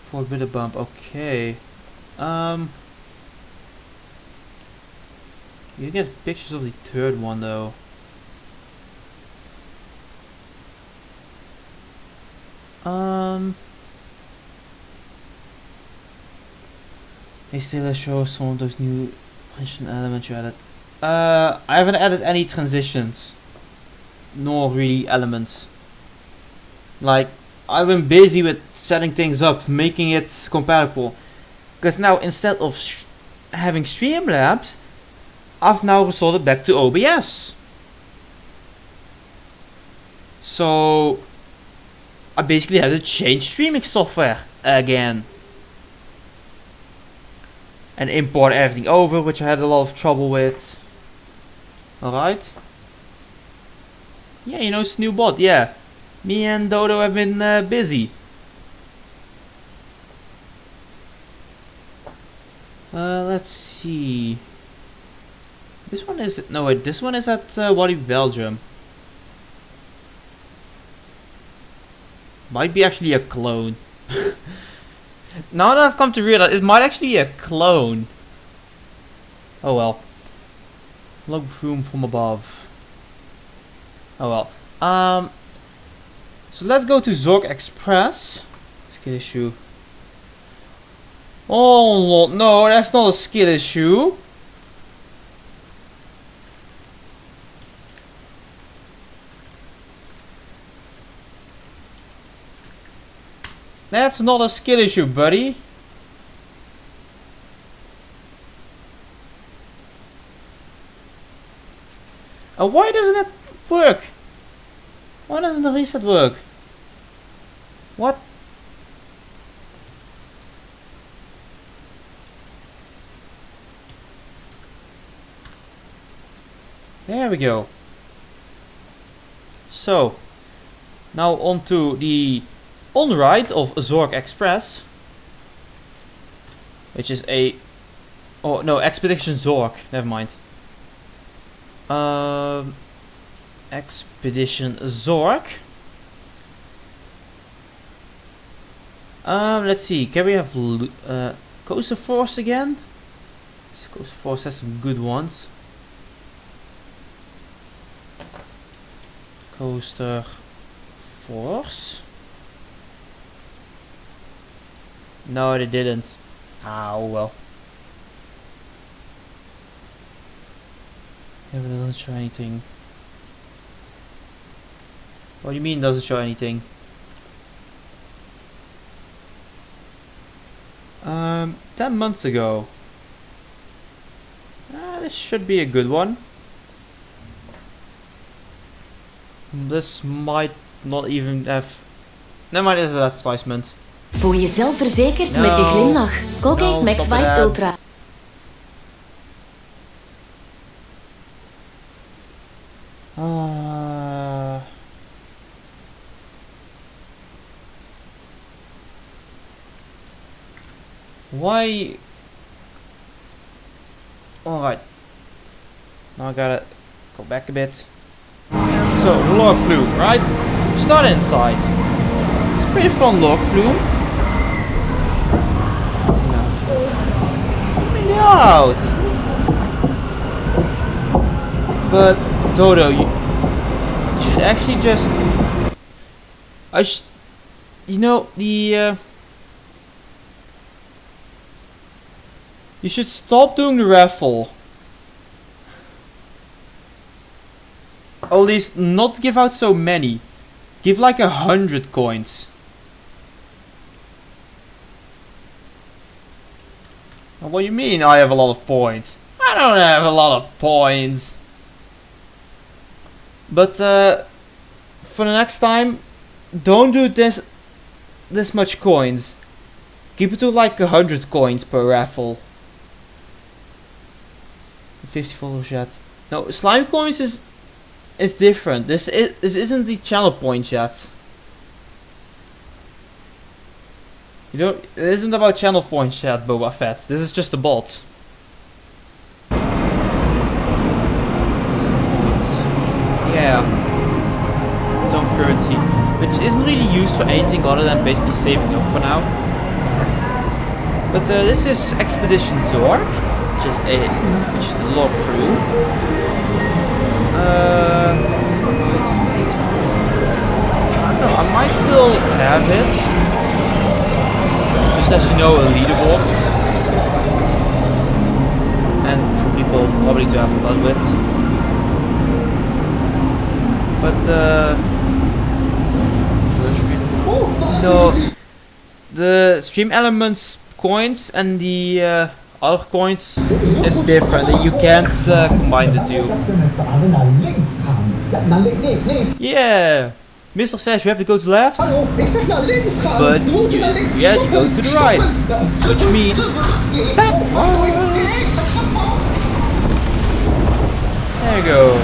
For a bit of bump, okay. You get pictures of the third one though. They still show some of those new transition elements you added. I haven't added any transitions. Nor really elements. Like, I've been busy with setting things up, making it compatible. Because now, instead of having Streamlabs, I've now resorted back to OBS. So, I basically had to change streaming software again. And import everything over, which I had a lot of trouble with. Alright. Yeah, you know, it's a new bot, yeah. Me and Dodo have been busy. Let's see. This one is... No, wait, this one is at Walibi Belgium. Might be actually a clone. Now that I've come to realize, it might actually be a clone. Oh well. Log room from above. Oh well. So let's go to JToH Express. Let's get issue. Oh no, that's not a skill issue. That's not a skill issue, buddy. Why doesn't it work? Why doesn't the reset work? What? There we go. So, now on to the on-ride of Zork Express, which is a... oh no, Expedition Zork, never mind. Expedition Zork. Let's see, can we have Coaster Force again? Coaster Force has some good ones. Coaster Force. No, they didn't. Oh well. Yeah, but it doesn't show anything. What do you mean it doesn't show anything? 10 months ago. This should be a good one. This might not even have... never mind, this is an advertisement. Voel jezelf verzekerd met je glimlach. Colgate Max White Ultra. Why? Alright. Now I gotta go back a bit. So, the log flume, right? Start inside. It's a pretty fun log flume. I mean, they're out. But, Dodo, you should actually just... you know, the... you should stop doing the raffle. Or at least not give out so many. Give like 100 coins. What do you mean I have a lot of points? I don't have a lot of points. But for the next time, don't do this much coins. Keep it to like 100 coins per raffle. 50 followers yet. No, slime coins is different. This isn't the channel points yet. You don't. It isn't about channel points yet, Boba Fett. This is just a bot. Yeah. Its own currency, which isn't really used for anything other than basically saving up for now. But this is Expedition Zork, which is the log through. I don't know, I might still have it. Just as you know, a leaderboard. And for people probably to have fun with. But no, the stream elements coins and the other coins is different. You can't combine the two. Yeah, Mr. says you have to go to the left, but you have to go to the right, which means backwards. There you go.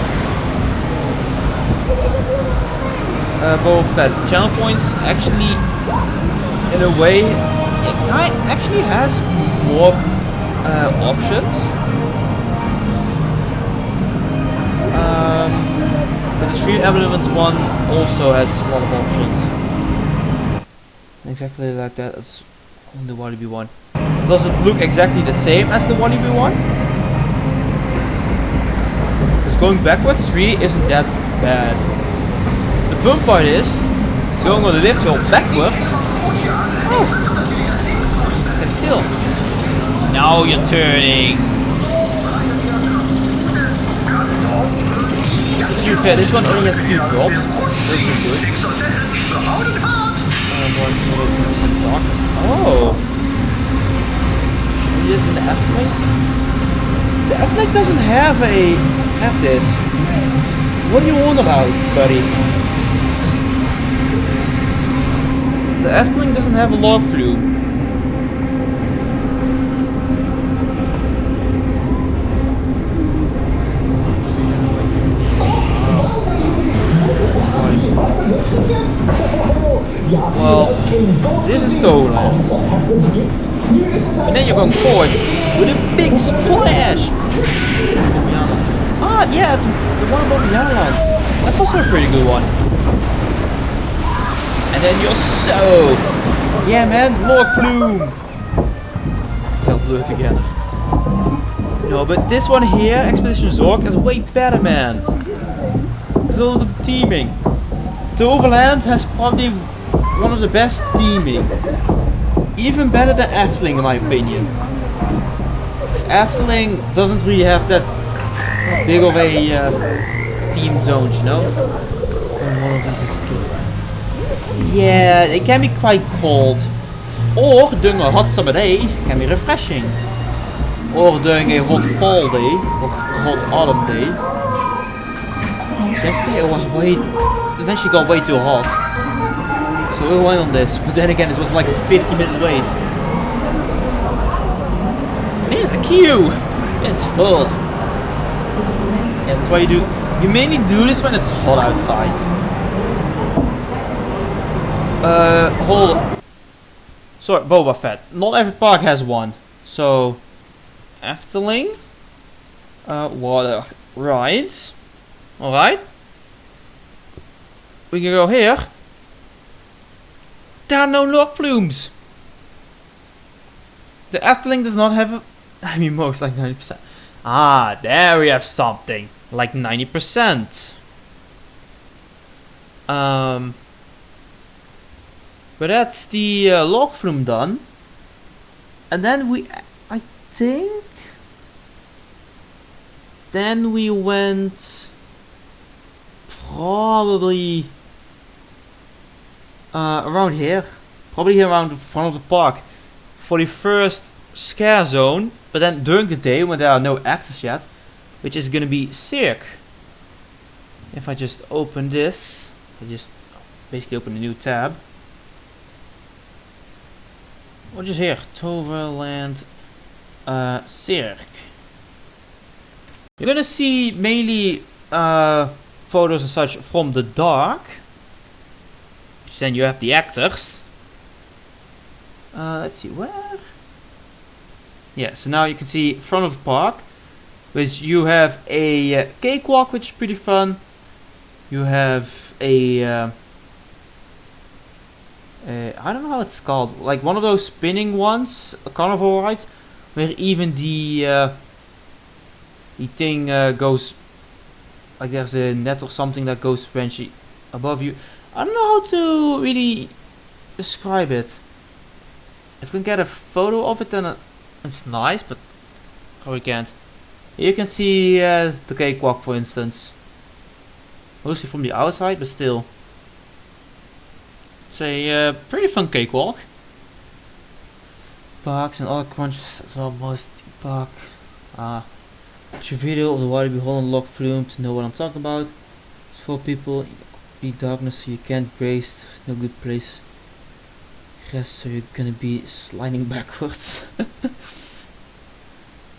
Boba Fett. Channel points actually, in a way, it actually has more options. But the Stream Elements one also has a lot of options. Exactly like that as on the Walibi one. Does it look exactly the same as the Walibi one? Because going backwards really isn't that bad. The fun part is going on the lift hill backwards. Oh, stand still. Now you're turning. To be fair, this one only has 2 drops. That's good. Some darkness. Oh. Maybe this is an afterlife? The afterlife doesn't have this. What are you on about, buddy? The afterlife doesn't have a log flume. Well, this is Toland. And then you're going forward with a big splash! Ah, yeah, the one above Bobbejaanland. That's also a pretty good one. And then you're soaked! Yeah, man, log flume! They'll blur together. No, but this one here, Expedition Zork, is way better, man. Because of the teaming. Toverland has probably one of the best teaming. Even better than Efteling in my opinion. Because Efteling doesn't really have that big of a team zones, you know? One of these is good. Yeah, it can be quite cold. Or during a hot summer day, it can be refreshing. Or during a hot fall day, or hot autumn day. Yesterday it was eventually got way too hot. So we went on this, but then again it was like a 50-minute wait. And here's the queue! It's full. Yeah, that's why you mainly do this when it's hot outside. Hold on. Sorry, Boba Fett. Not every park has one. So, Efteling. Water rides. Alright. We can go here. There are no log flumes. The Efteling does not have a... I mean, most like 90%. Ah, there we have something. Like 90%. But that's the log flume done. And then I think... Then we went... Probably... around here. Probably here around the front of the park. For the first scare zone. But then during the day when there are no actors yet. Which is gonna be Cirque. If I just open this. I just basically open a new tab. What is here? Toverland Cirque. You're gonna see mainly photos and such from the dark. Which then you have the actors. Let's see, where? Yeah, so now you can see front of the park. Which you have a cakewalk, which is pretty fun. You have a I don't know how it's called, like one of those spinning ones, carnival rides, where even the thing goes, like there's a net or something that goes eventually above you. I don't know how to really describe it. If we can get a photo of it, then it's nice, but probably can't. Here you can see the cakewalk, for instance. Mostly from the outside, but still. It's a pretty fun cakewalk. Parks and other crunches as well, most park. It's a video of the Wallaby Holland log flume to know what I'm talking about. It's for people, be darkness so you can't brace, there's no good place. Rest so you're gonna be sliding backwards.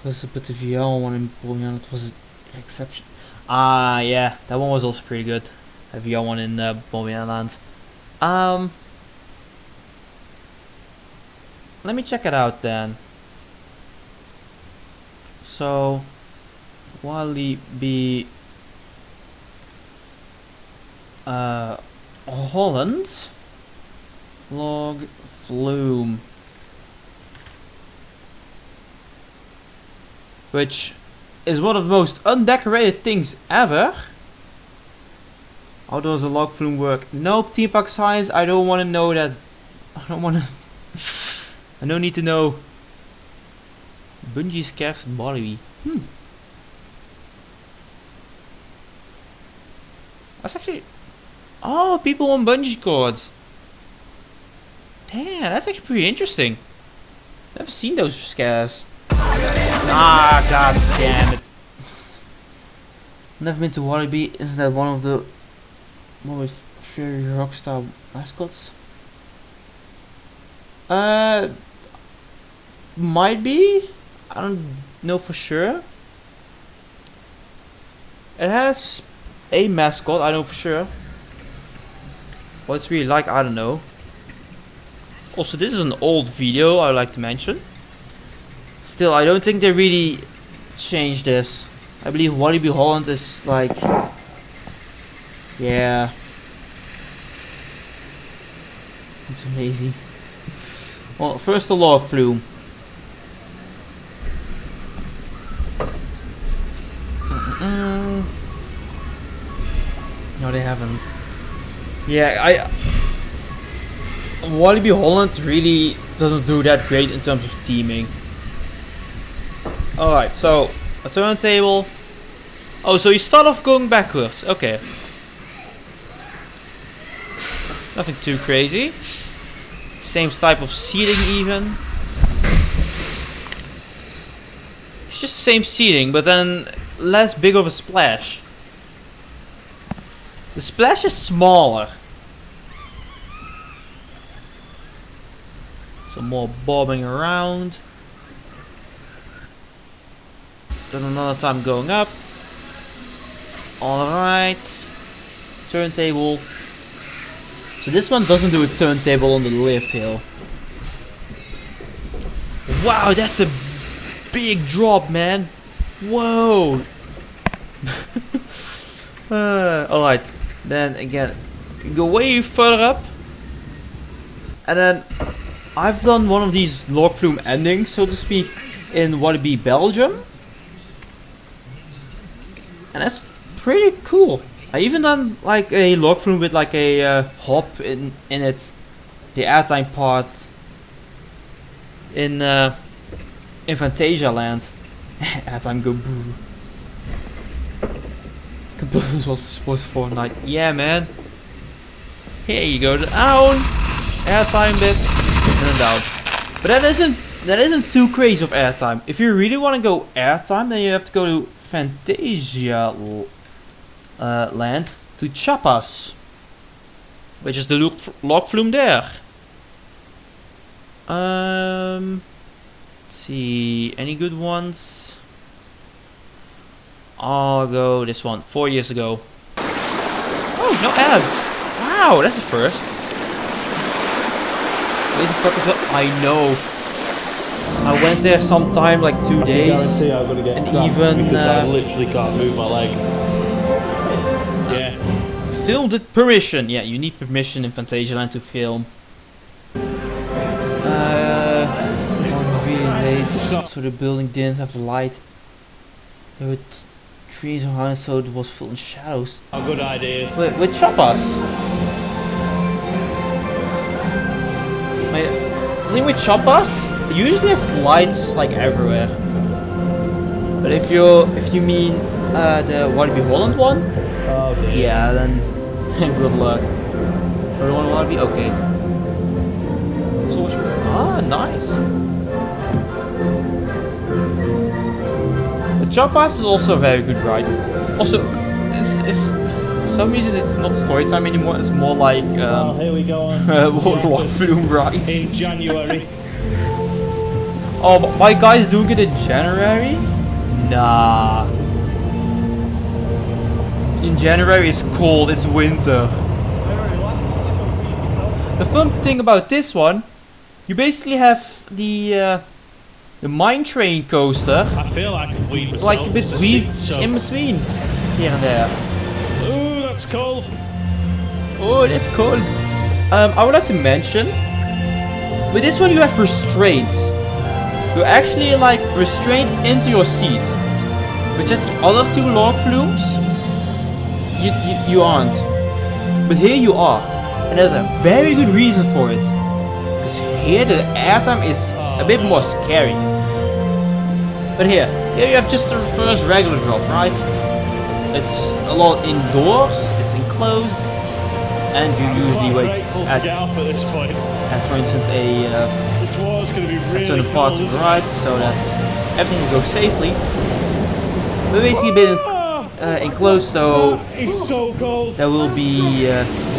But the VR one in Bobbejaanland, it was an exception. Ah, yeah, that one was also pretty good. The VR one in Bobbejaanland. Let me check it out then. So, Walibi Holland log flume, which is one of the most undecorated things ever. How does a log flume work? Nope, theme park science. I don't want to know that. I don't want to. I don't need to know Bungee scarce at Wallaby. That's actually... Oh, people on bungee cords. Damn, that's actually pretty interesting. Never seen those scares. Ah, god damn it. Never been to Wallaby. Isn't that one of the most very rockstar mascots? Might be. I don't know for sure. It has a mascot, I know for sure. What it's really like, I don't know. Also, this is an old video, I would like to mention. Still, I don't think they really changed this. I believe Wallaby Holland is like... Yeah. I'm too lazy. Well, first the log flume. No, they haven't. Yeah, Wallaby Holland really doesn't do that great in terms of teaming. Alright, so a turntable. Oh, so you start off going backwards. Okay. Nothing too crazy. Same type of seating even. It's just the same seating, but then less big of a splash. The splash is smaller. Some more bobbing around. Then another time going up. Alright. Turntable. So this one doesn't do a turntable on the lift hill. Wow, that's a big drop, man. Whoa. Alright. Then again, you go way further up. And then I've done one of these log flume endings, so to speak, in Wallaby Belgium. And that's pretty cool. I even done like a log flume with like a hop in it. The airtime part in Fantasia Land. Airtime go boo. Computers was supposed for Fortnite. Yeah, man. Here you go, down. Airtime bit, and then down. But that isn't too crazy of airtime. If you really want to go airtime, then you have to go to Fantasia Land to Chiapas, which is the log flume there. Let's see, any good ones? I'll go this one, 4 years ago. Oh, no ads. Wow, that's a first. Lazy Puckers, I know. I went there sometime like 2 days. And even because I literally can't move my leg. Yeah. Filmed with permission. Yeah, you need permission in Fantasialand to film. I'm really late, so the building didn't have light. There were trees around it, so it was full in shadows. A good idea. With Chiapas. The thing with Chiapas, usually there's lights like everywhere. But if you mean the Wallaby Holland one, yeah, then good luck. Or the one Wallaby, okay. So much nice. The Chiapas is also a very good ride. Also, it's for some reason it's not story time anymore. It's more like here we go on. log flume rides. In January. Oh, but my guy's doing it in January? Nah. In January it's cold, it's winter. The fun thing about this one, you basically have the mine train coaster. I feel like I've weaved Like a bit weaved in between here and there. Ooh, that's cold. Oh, that's cold. I would like to mention, with this one you have restraints. You're actually like restrained into your seat, which at the other two log flumes, you aren't. But here you are, and there's a very good reason for it. Because here the airtime is a bit more scary. But here you have just the first regular drop, right? It's a lot indoors, it's enclosed, and you usually wait at for instance, a certain parts of the ride so that everything will go safely. But basically a bit enclosed, so there will be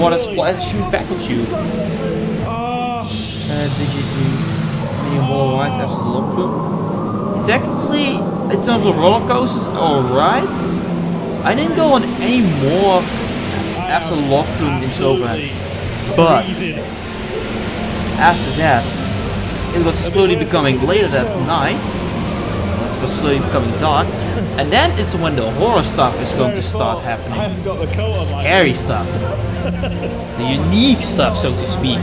water splashing back at you. Did you do any more rides after the log flume? Technically, in terms of roller coasters, alright. I didn't go on any more after the log flume in Toverland. But after that, it was slowly becoming later that night. It was slowly becoming dark. And then is when the horror stuff is going to start happening. The scary stuff. The unique stuff, so to speak.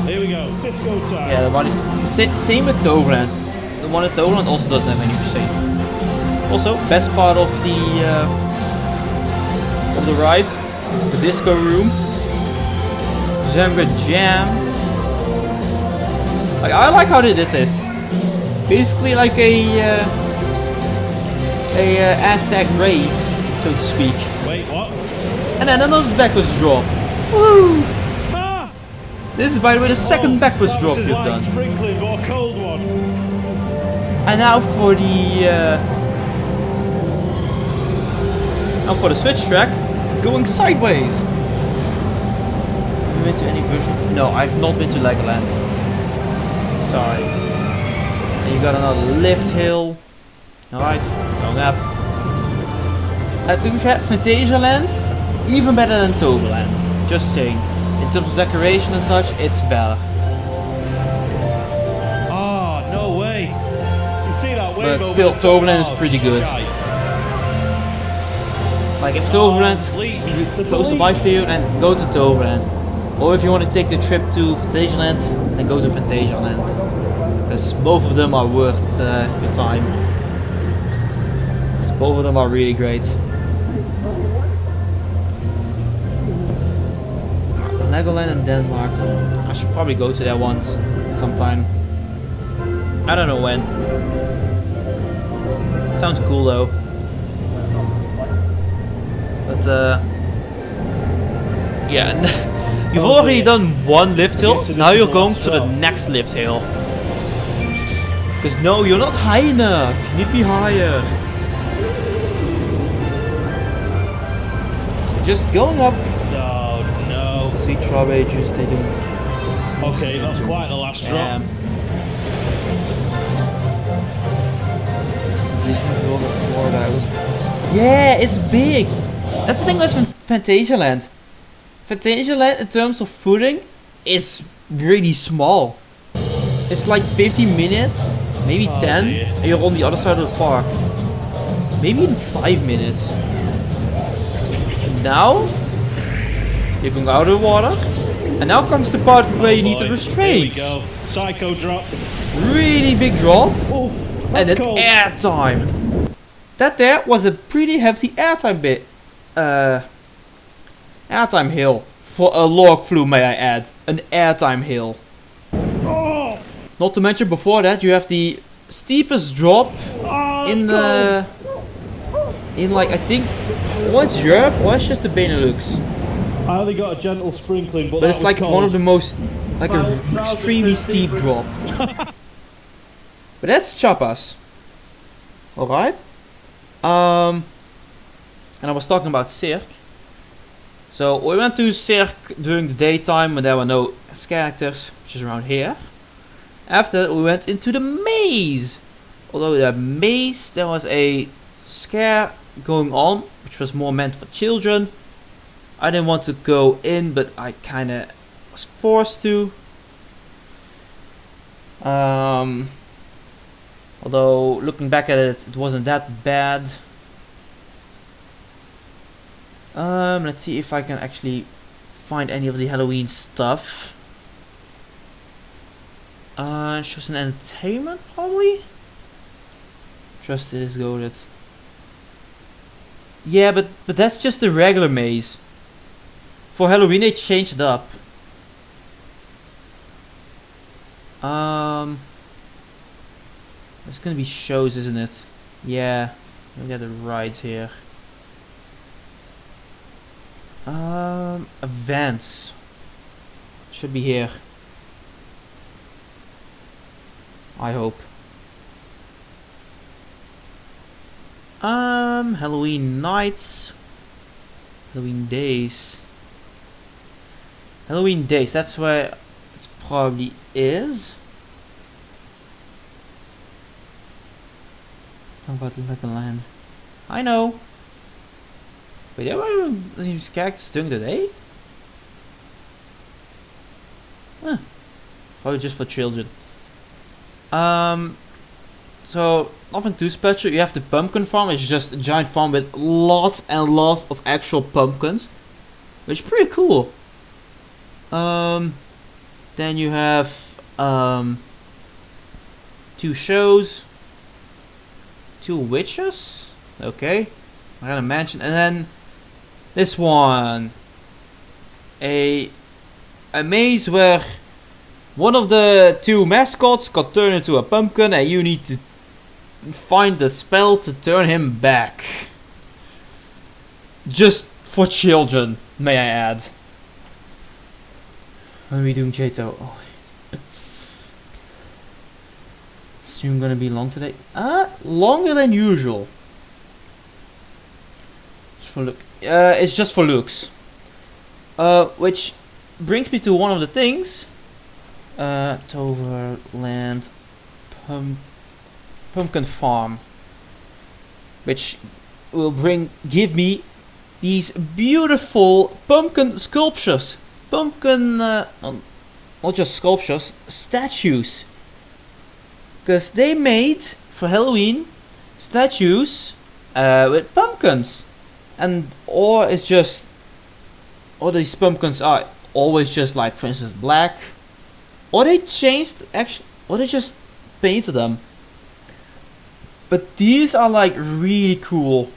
Here we go, disco time. Yeah, the one, same with Toverland. The one at Toverland also doesn't have any shade. Also, best part of the ride, the disco room. Zemga Jam. I like how they did this. Basically like a Aztec rave, so to speak. Wait, what? And then another backwards drop. Woo! Ah! This is, by the way, the second backwards drop you've done. Sprinkling, but a cold one. And now for the switch track, going sideways. Have you been to any version? No, I've not been to Legoland. Sorry. And you got another lift hill. Alright, going up. To be fair, Phantasialand, even better than Toverland. Just saying. In terms of decoration and such, it's better. Oh, no way. You see that wave? But still, Toverland is pretty good. Like, if Toverland's close to my field, then go to Toverland. Or if you want to take the trip to Phantasialand, then go to Phantasialand. Because both of them are worth your time. Because both of them are really great. Legoland in Denmark. I should probably go to that once, sometime. I don't know when. Sounds cool though. But yeah, you've already done one lift hill. Now you're going to the next lift hill. Because no, you're not high enough. You need to be higher. Just going up. To see Trailblazers, they do. Okay, that's quite the last drop. It's a Disney World of Florida. It was, yeah, it's big. That's the thing with Phantasialand. Phantasialand, in terms of footing, is really small. It's like 50 minutes, maybe 10, and you're on the other side of the park. Maybe even 5 minutes. And now you're going out of the water, and now comes the part where you need the restraints. Here we go. Psycho drop. Really big drop, Oh, and then cold. airtime. That there was a pretty hefty airtime bit. Airtime hill for a log flume, may I add. An airtime hill. Oh, Not to mention before that you have the steepest drop in the like I think it's Europe or it's just the Benelux. I only got a gentle sprinkling, but It's like one of the most, like an extremely steep drop. But that's Chapas. Alright. And I was talking about Cirque. So we went to Cirque during the daytime when there were no characters, which is around here. After that we went into the maze. Although the maze, there was a scare going on, which was more meant for children. I didn't want to go in, but I kinda was forced to. Although looking back at it, it wasn't that bad. Let's see if I can actually find any of the Halloween stuff. Just an entertainment, probably. Justice goaded. Yeah, but that's just the regular maze. For Halloween they changed it up. There's gonna be shows, isn't it? Yeah. We got the rides here. Events. Should be here. I hope. Halloween nights. Halloween days. Halloween days, that's where it probably is. Talk about Legoland. I know. But yeah, what are these characters doing today? Huh. Probably just for children. So nothing too special. You have the pumpkin farm, which is just a giant farm with lots and lots of actual pumpkins, which is pretty cool. Then you have 2 shows, 2 witches. Okay, I gotta mention, and then this one, a maze where one of the 2 mascots got turned into a pumpkin, and you need to find the spell to turn him back. Just for children, may I add. What are we doing, JToH? Oh. Stream gonna be long today? Longer than usual. Just for look. It's just for looks. Which brings me to one of the things. Toverland Pumpkin Farm, which will give me these beautiful pumpkin sculptures. Pumpkin, not just sculptures, statues. Because they made, for Halloween, statues with pumpkins. And or it's just, or these pumpkins are always just like, for instance, black. Or they changed, or they just painted them. But these are like really cool.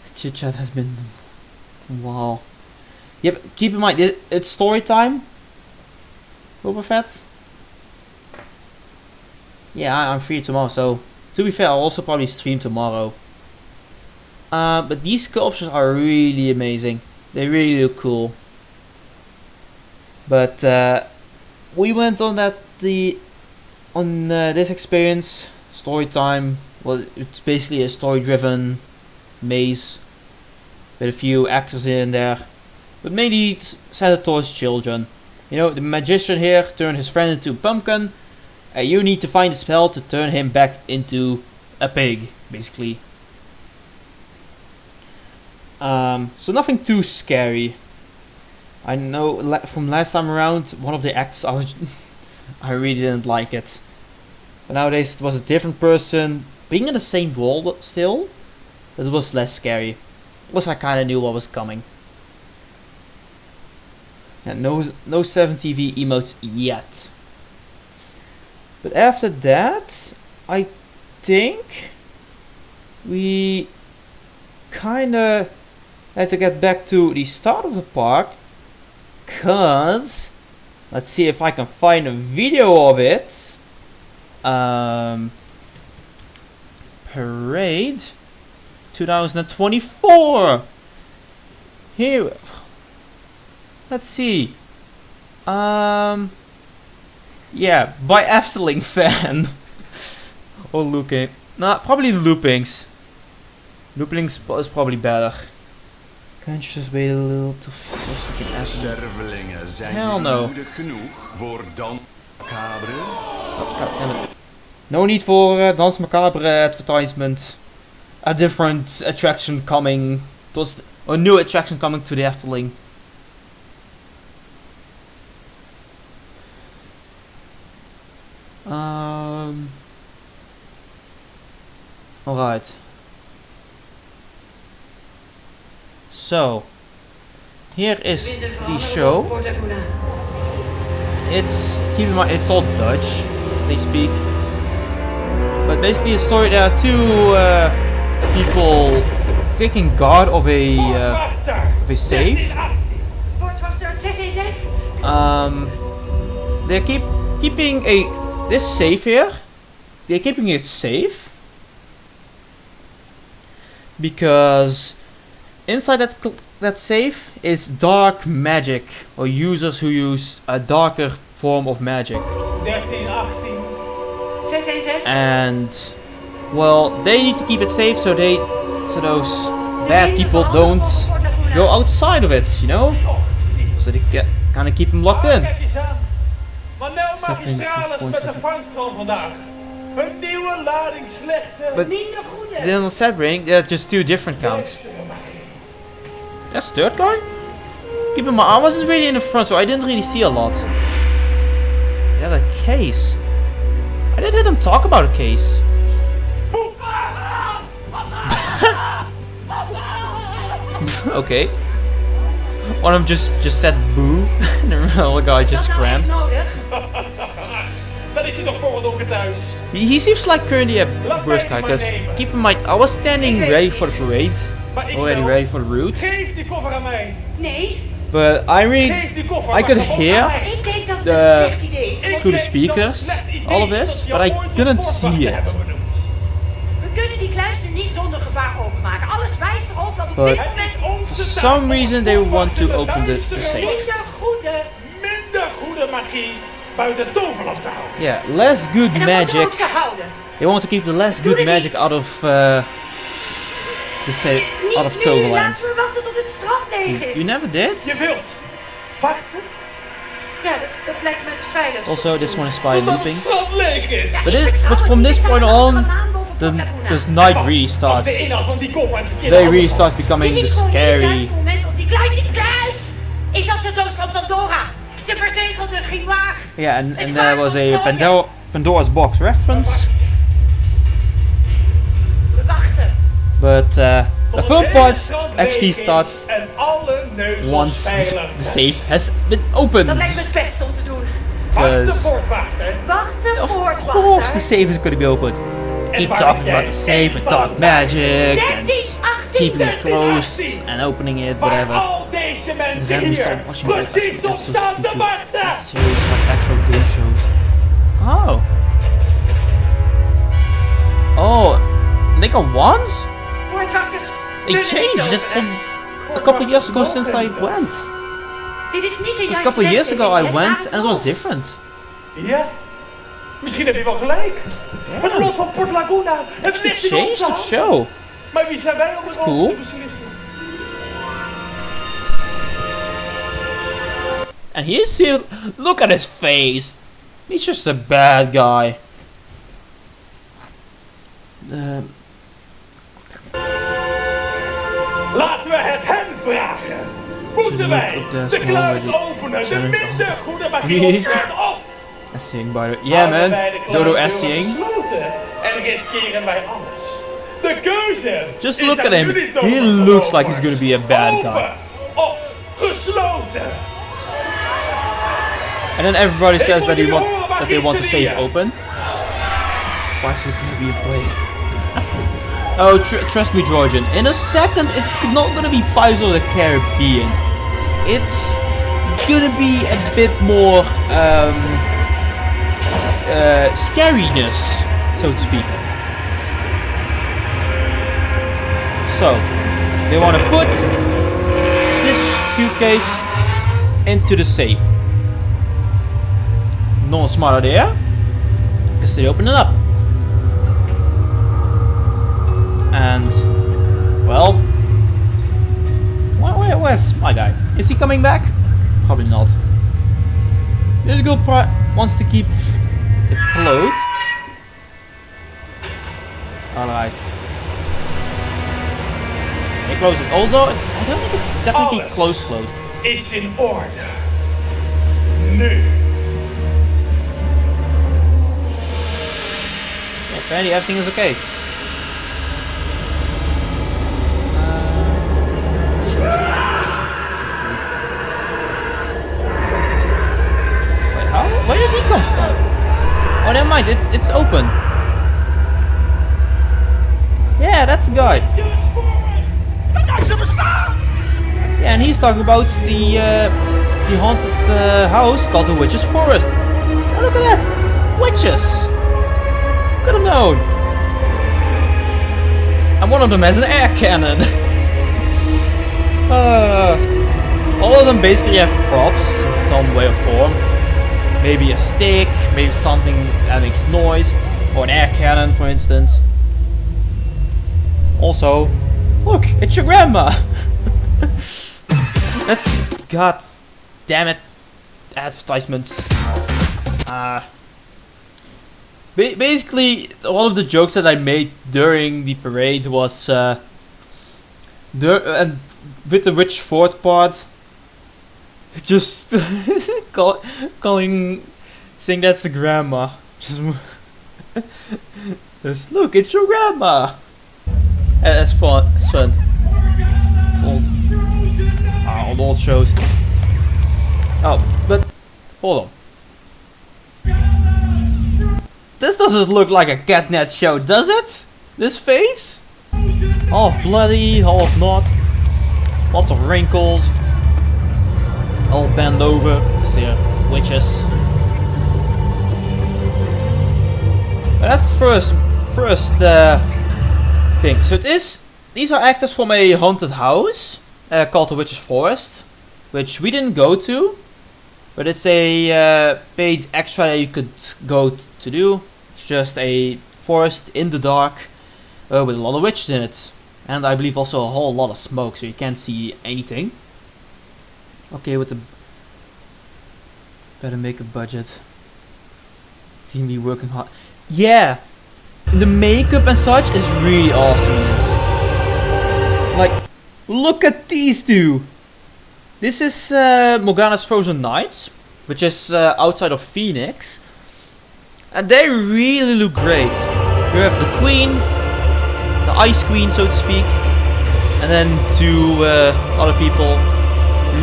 The chit chat has been wow. Yep, keep in mind it's story time. Boba Fett. Yeah, I'm free tomorrow, so to be fair, I'll also probably stream tomorrow. But these sculptures are really amazing. They really look cool. But we went on this experience, story time. Well, it's basically a story-driven maze with a few actors in there, but mainly centered towards children. You know, the magician here turned his friend into a pumpkin, and you need to find a spell to turn him back into a pig, basically. So nothing too scary. I know from last time around, one of the actors I really didn't like it. But nowadays it was a different person, being in the same role still, but it was less scary. Plus I kinda knew what was coming. And no 7TV emotes yet. But after that, I think we kinda had to get back to the start of the park. Cause let's see if I can find a video of it. Parade 2024. Here. Let's see. Yeah, by Efteling fan. Or Looping. Nah, probably Loopings. Loopings is probably better. Can't you just wait a little to so you can ask them? Stervelingen zijn Hell no. moedig genoeg voor dans macabre. No need for Dance Macabre advertisement. A different attraction coming. A new attraction coming to the Efteling. Alright. So, here is the show. Keep in mind, it's all Dutch, they speak. But basically, a story. There are 2 people taking guard of a safe. They keep keeping this safe here. They're keeping it safe because inside that safe is dark magic, or users who use a darker form of magic. 13, 18. 616. And well, they need to keep it safe so those bad people don't go outside of it, you know? So they kind of keep them locked in. Kijk eens aan. Maar nou Except in magistralis met de 2.7. vangst van vandaag. Een nieuwe lading slechte. But Minder goede. then on the set ring, they're just two different counts. That's the third guy? Keep in mind, I wasn't really in the front, so I didn't really see a lot. Yeah, the case. I did hear them talk about a case. Okay. One of them just said boo, and the other guy just scrammed. Dan is hij toch voor het donker thuis. He seems like currently a worse guy, because keep in mind, I was standing ready for the parade, Maar ik already wel. ready for the route, Geef die koffer aan mij. Nee, but Geef die koffer. I could maar kom op hear aan mij. ik denk dat het The- een slecht idee is. Ik through the denk dat speakers, het een slecht idee all of is this, dat je but I ooit een couldn't poortwachter see it. hebben benoemd. We kunnen die kluis nu niet zonder gevaar openmaken. Alles wijst erop dat op But dit Het moment is onze For taak some om reason they want to poortwachten open the duistere safe. minder goede magie buiten toverland te houden. Yeah, less good en dan moeten we ook magic. ze houden. They want to keep the less Doe good dit magic niet. out of the safe, out of Niet nu, Toverland. laten we wachten tot het strand leeg is. You never did? Je wilt wachten Ja, dat lijkt me het veiligste. Also, this one is by totdat het loopings. strand leeg is. But from this point on, this night really Als starts. de inhoud van die koffer aan het verkeerde They hand really valt. start becoming Dit the is gewoon niet het scary. juiste moment om die kluis is als de doos van Pandora. De verzegelde grimoire. Yeah, and there was a Pandora's box reference. We wachten. But the Tot fun het part strand actually leeg is starts en alle neuzels once veilig the zijn. safe has been Dat opened. lijkt me het beste om te doen. Wachten, Because poortwachter. Wachten, of poortwachter. course the safe is going to be opened. Keep waar talking jij about the safe and van dark magic 13, and 18. keeping it 13, closed 18. and opening it, Waar whatever. al deze mensen Then we hier start watching precies op episodes staan te into wachten. series like actual game shows. Oh. Oh, they got wands? Poortwachters They kunnen changed niet it openen. a couple of years ago since I went. Dit is niet de Just a juiste couple of years tijd, ago dit I is went aan and it was ons. different. Ja, misschien heb je wel gelijk. Het lot van Port Laguna, het ligt in Changed onze the hand. show. Maar wie zijn wij om het cool. te beslissen? And he's here. Look at his face. He's just a bad guy. Laten we het hem vragen. Moeten wij op de de kluis small openen, de challenge. minder goede magie opstart, of Essing by the yeah houden man. wij de Dodo kluisdeuren essing. gesloten en riskeren wij alles? De keuze Just is look aan at him. jullie He looks like he's gonna be a bad guy. Open of gesloten. And then everybody says that jullie horen, maar that they want to gisteren save hier. open. Why should it be a play? Oh, trust me, Georgian. In a second, it's not gonna be Pirates of the Caribbean. It's gonna be a bit more scariness, so to speak. So they want to put this suitcase into the safe. No one smarter there, because they open it up. And, well, where's my guy? Is he coming back? Probably not. This girl wants to keep it closed. Alright. They close it. Although, I don't think it's definitely Alles closed. is in orde. Nu. Apparently everything is okay. Wait, how? Where did he come from? Oh, never mind. It's open. Yeah, that's the guy. Yeah, and he's talking about the haunted house called the Witch's Forest. And look at that! Witches! Could have known. And one of them has an air cannon. All of them basically have props in some way or form. Maybe a stick, maybe something that makes noise, or an air cannon, for instance. Also, look, it's your grandma. That's, god damn it, advertisements. Basically, all of the jokes that I made during the parade was, and with the Witch Fort part, just saying that's a grandma. Just look, it's your grandma. That's fun. It's fun. On old shows. Oh, but hold on. This doesn't look like a catnet show, does it? This face? All bloody, all not. Lots of wrinkles. All bent over. They're witches. But that's the first thing. So these are actors from a haunted house called the Witch's Forest, which we didn't go to, but it's a paid extra that you could go to do. It's just a forest in the dark with a lot of witches in it, and I believe also a whole lot of smoke, so you can't see anything. Okay, with the better make a budget. Team be working hard. Yeah, the makeup and such is really awesome in this. Like, look at these two. This is Morgana's Frozen Nights, which is outside of Phoenix, and they really look great. You have the Queen, the Ice Queen, so to speak, and then two other people.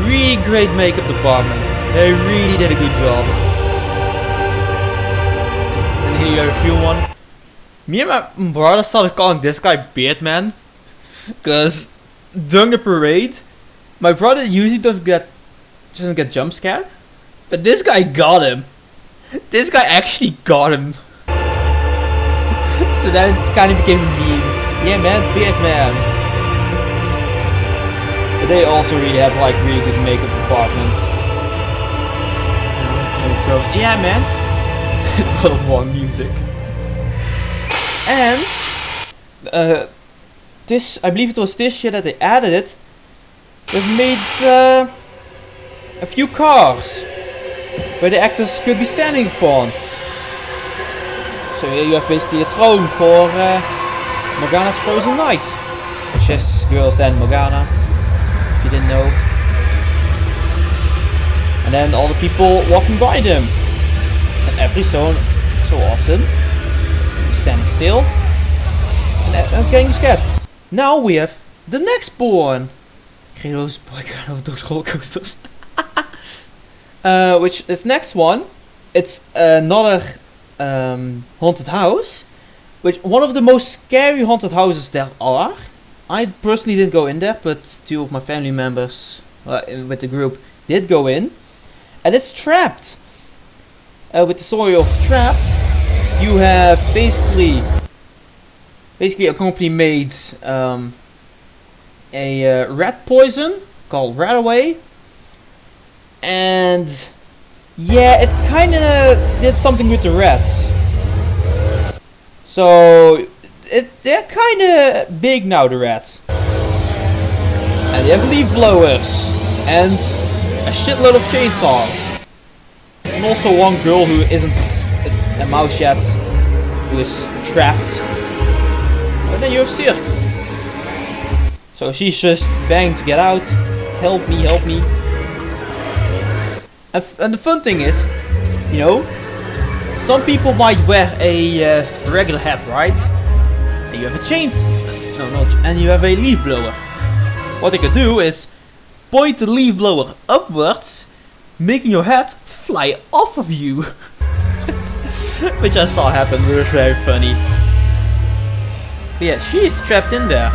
Really great makeup department. They really did a good job. And here you have a few one. Me and my brother started calling this guy Beardman, because during the parade, my brother usually doesn't get jump scared, but this guy got him. This guy actually got him. So then it kind of became a meme. Yeah man, Beardman. But they also really have like really good makeup department. Yeah man. God of War music. And this, I believe it was this year that they added it. They've made a few cars where the actors could be standing upon. So here you have basically a throne for Morgana's Frozen Nights, which is Girls Then Morgana, if you didn't know. And then all the people walking by them. And every so often, standing still and getting scared. Now we have the next born. Creo's boycott of those roller coasters. Which is next one. It's another haunted house, which one of the most scary haunted houses there are. I personally didn't go in there, but two of my family members with the group did go in, and it's Trapped. With the story of Trapped, you have basically a company made a rat poison called Rataway, and yeah, it kind of did something with the rats. So they're kind of big now, the rats, and they have leaf blowers and a shitload of chainsaws, and also one girl who isn't a mouse yet, who is trapped. But then you have Cirque. So she's just begging to get out. Help me, help me. And the fun thing is, you know, some people might wear a regular hat, right? And you have a and you have a leaf blower. What they can do is point the leaf blower upwards, making your hat fly off of you. Which I saw happen, it was very funny. But yeah, she is trapped in there.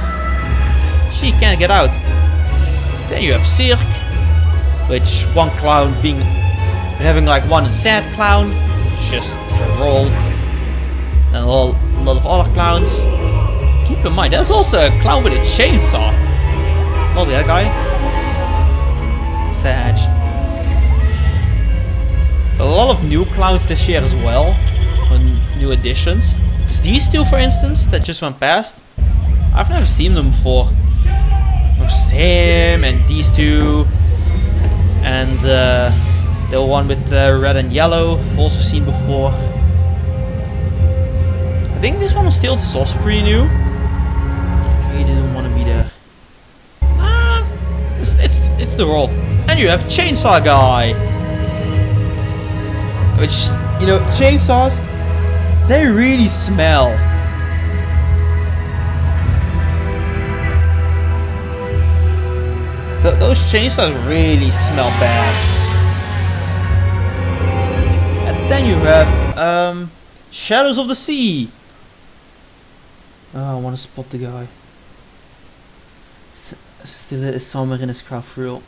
She can't get out. Then you have Cirque, which one clown being We're having like one sad clown, just a roll, and a lot of other clowns. Keep in mind, there's also a clown with a chainsaw. Not the other guy. Sad. A lot of new clowns this year as well, or new additions. Because these two, for instance, that just went past, I've never seen them before. There's him and these two, and the one with red and yellow I've also seen before. I think this one is also pretty new. He didn't want to be there. It's the roll. And you have Chainsaw Guy. Which, you know, chainsaws, they really smell. Those chainsaws really smell bad. And then you have Shadows of the Sea. Oh, I want to spot the guy. Still is somewhere in this crowd for real.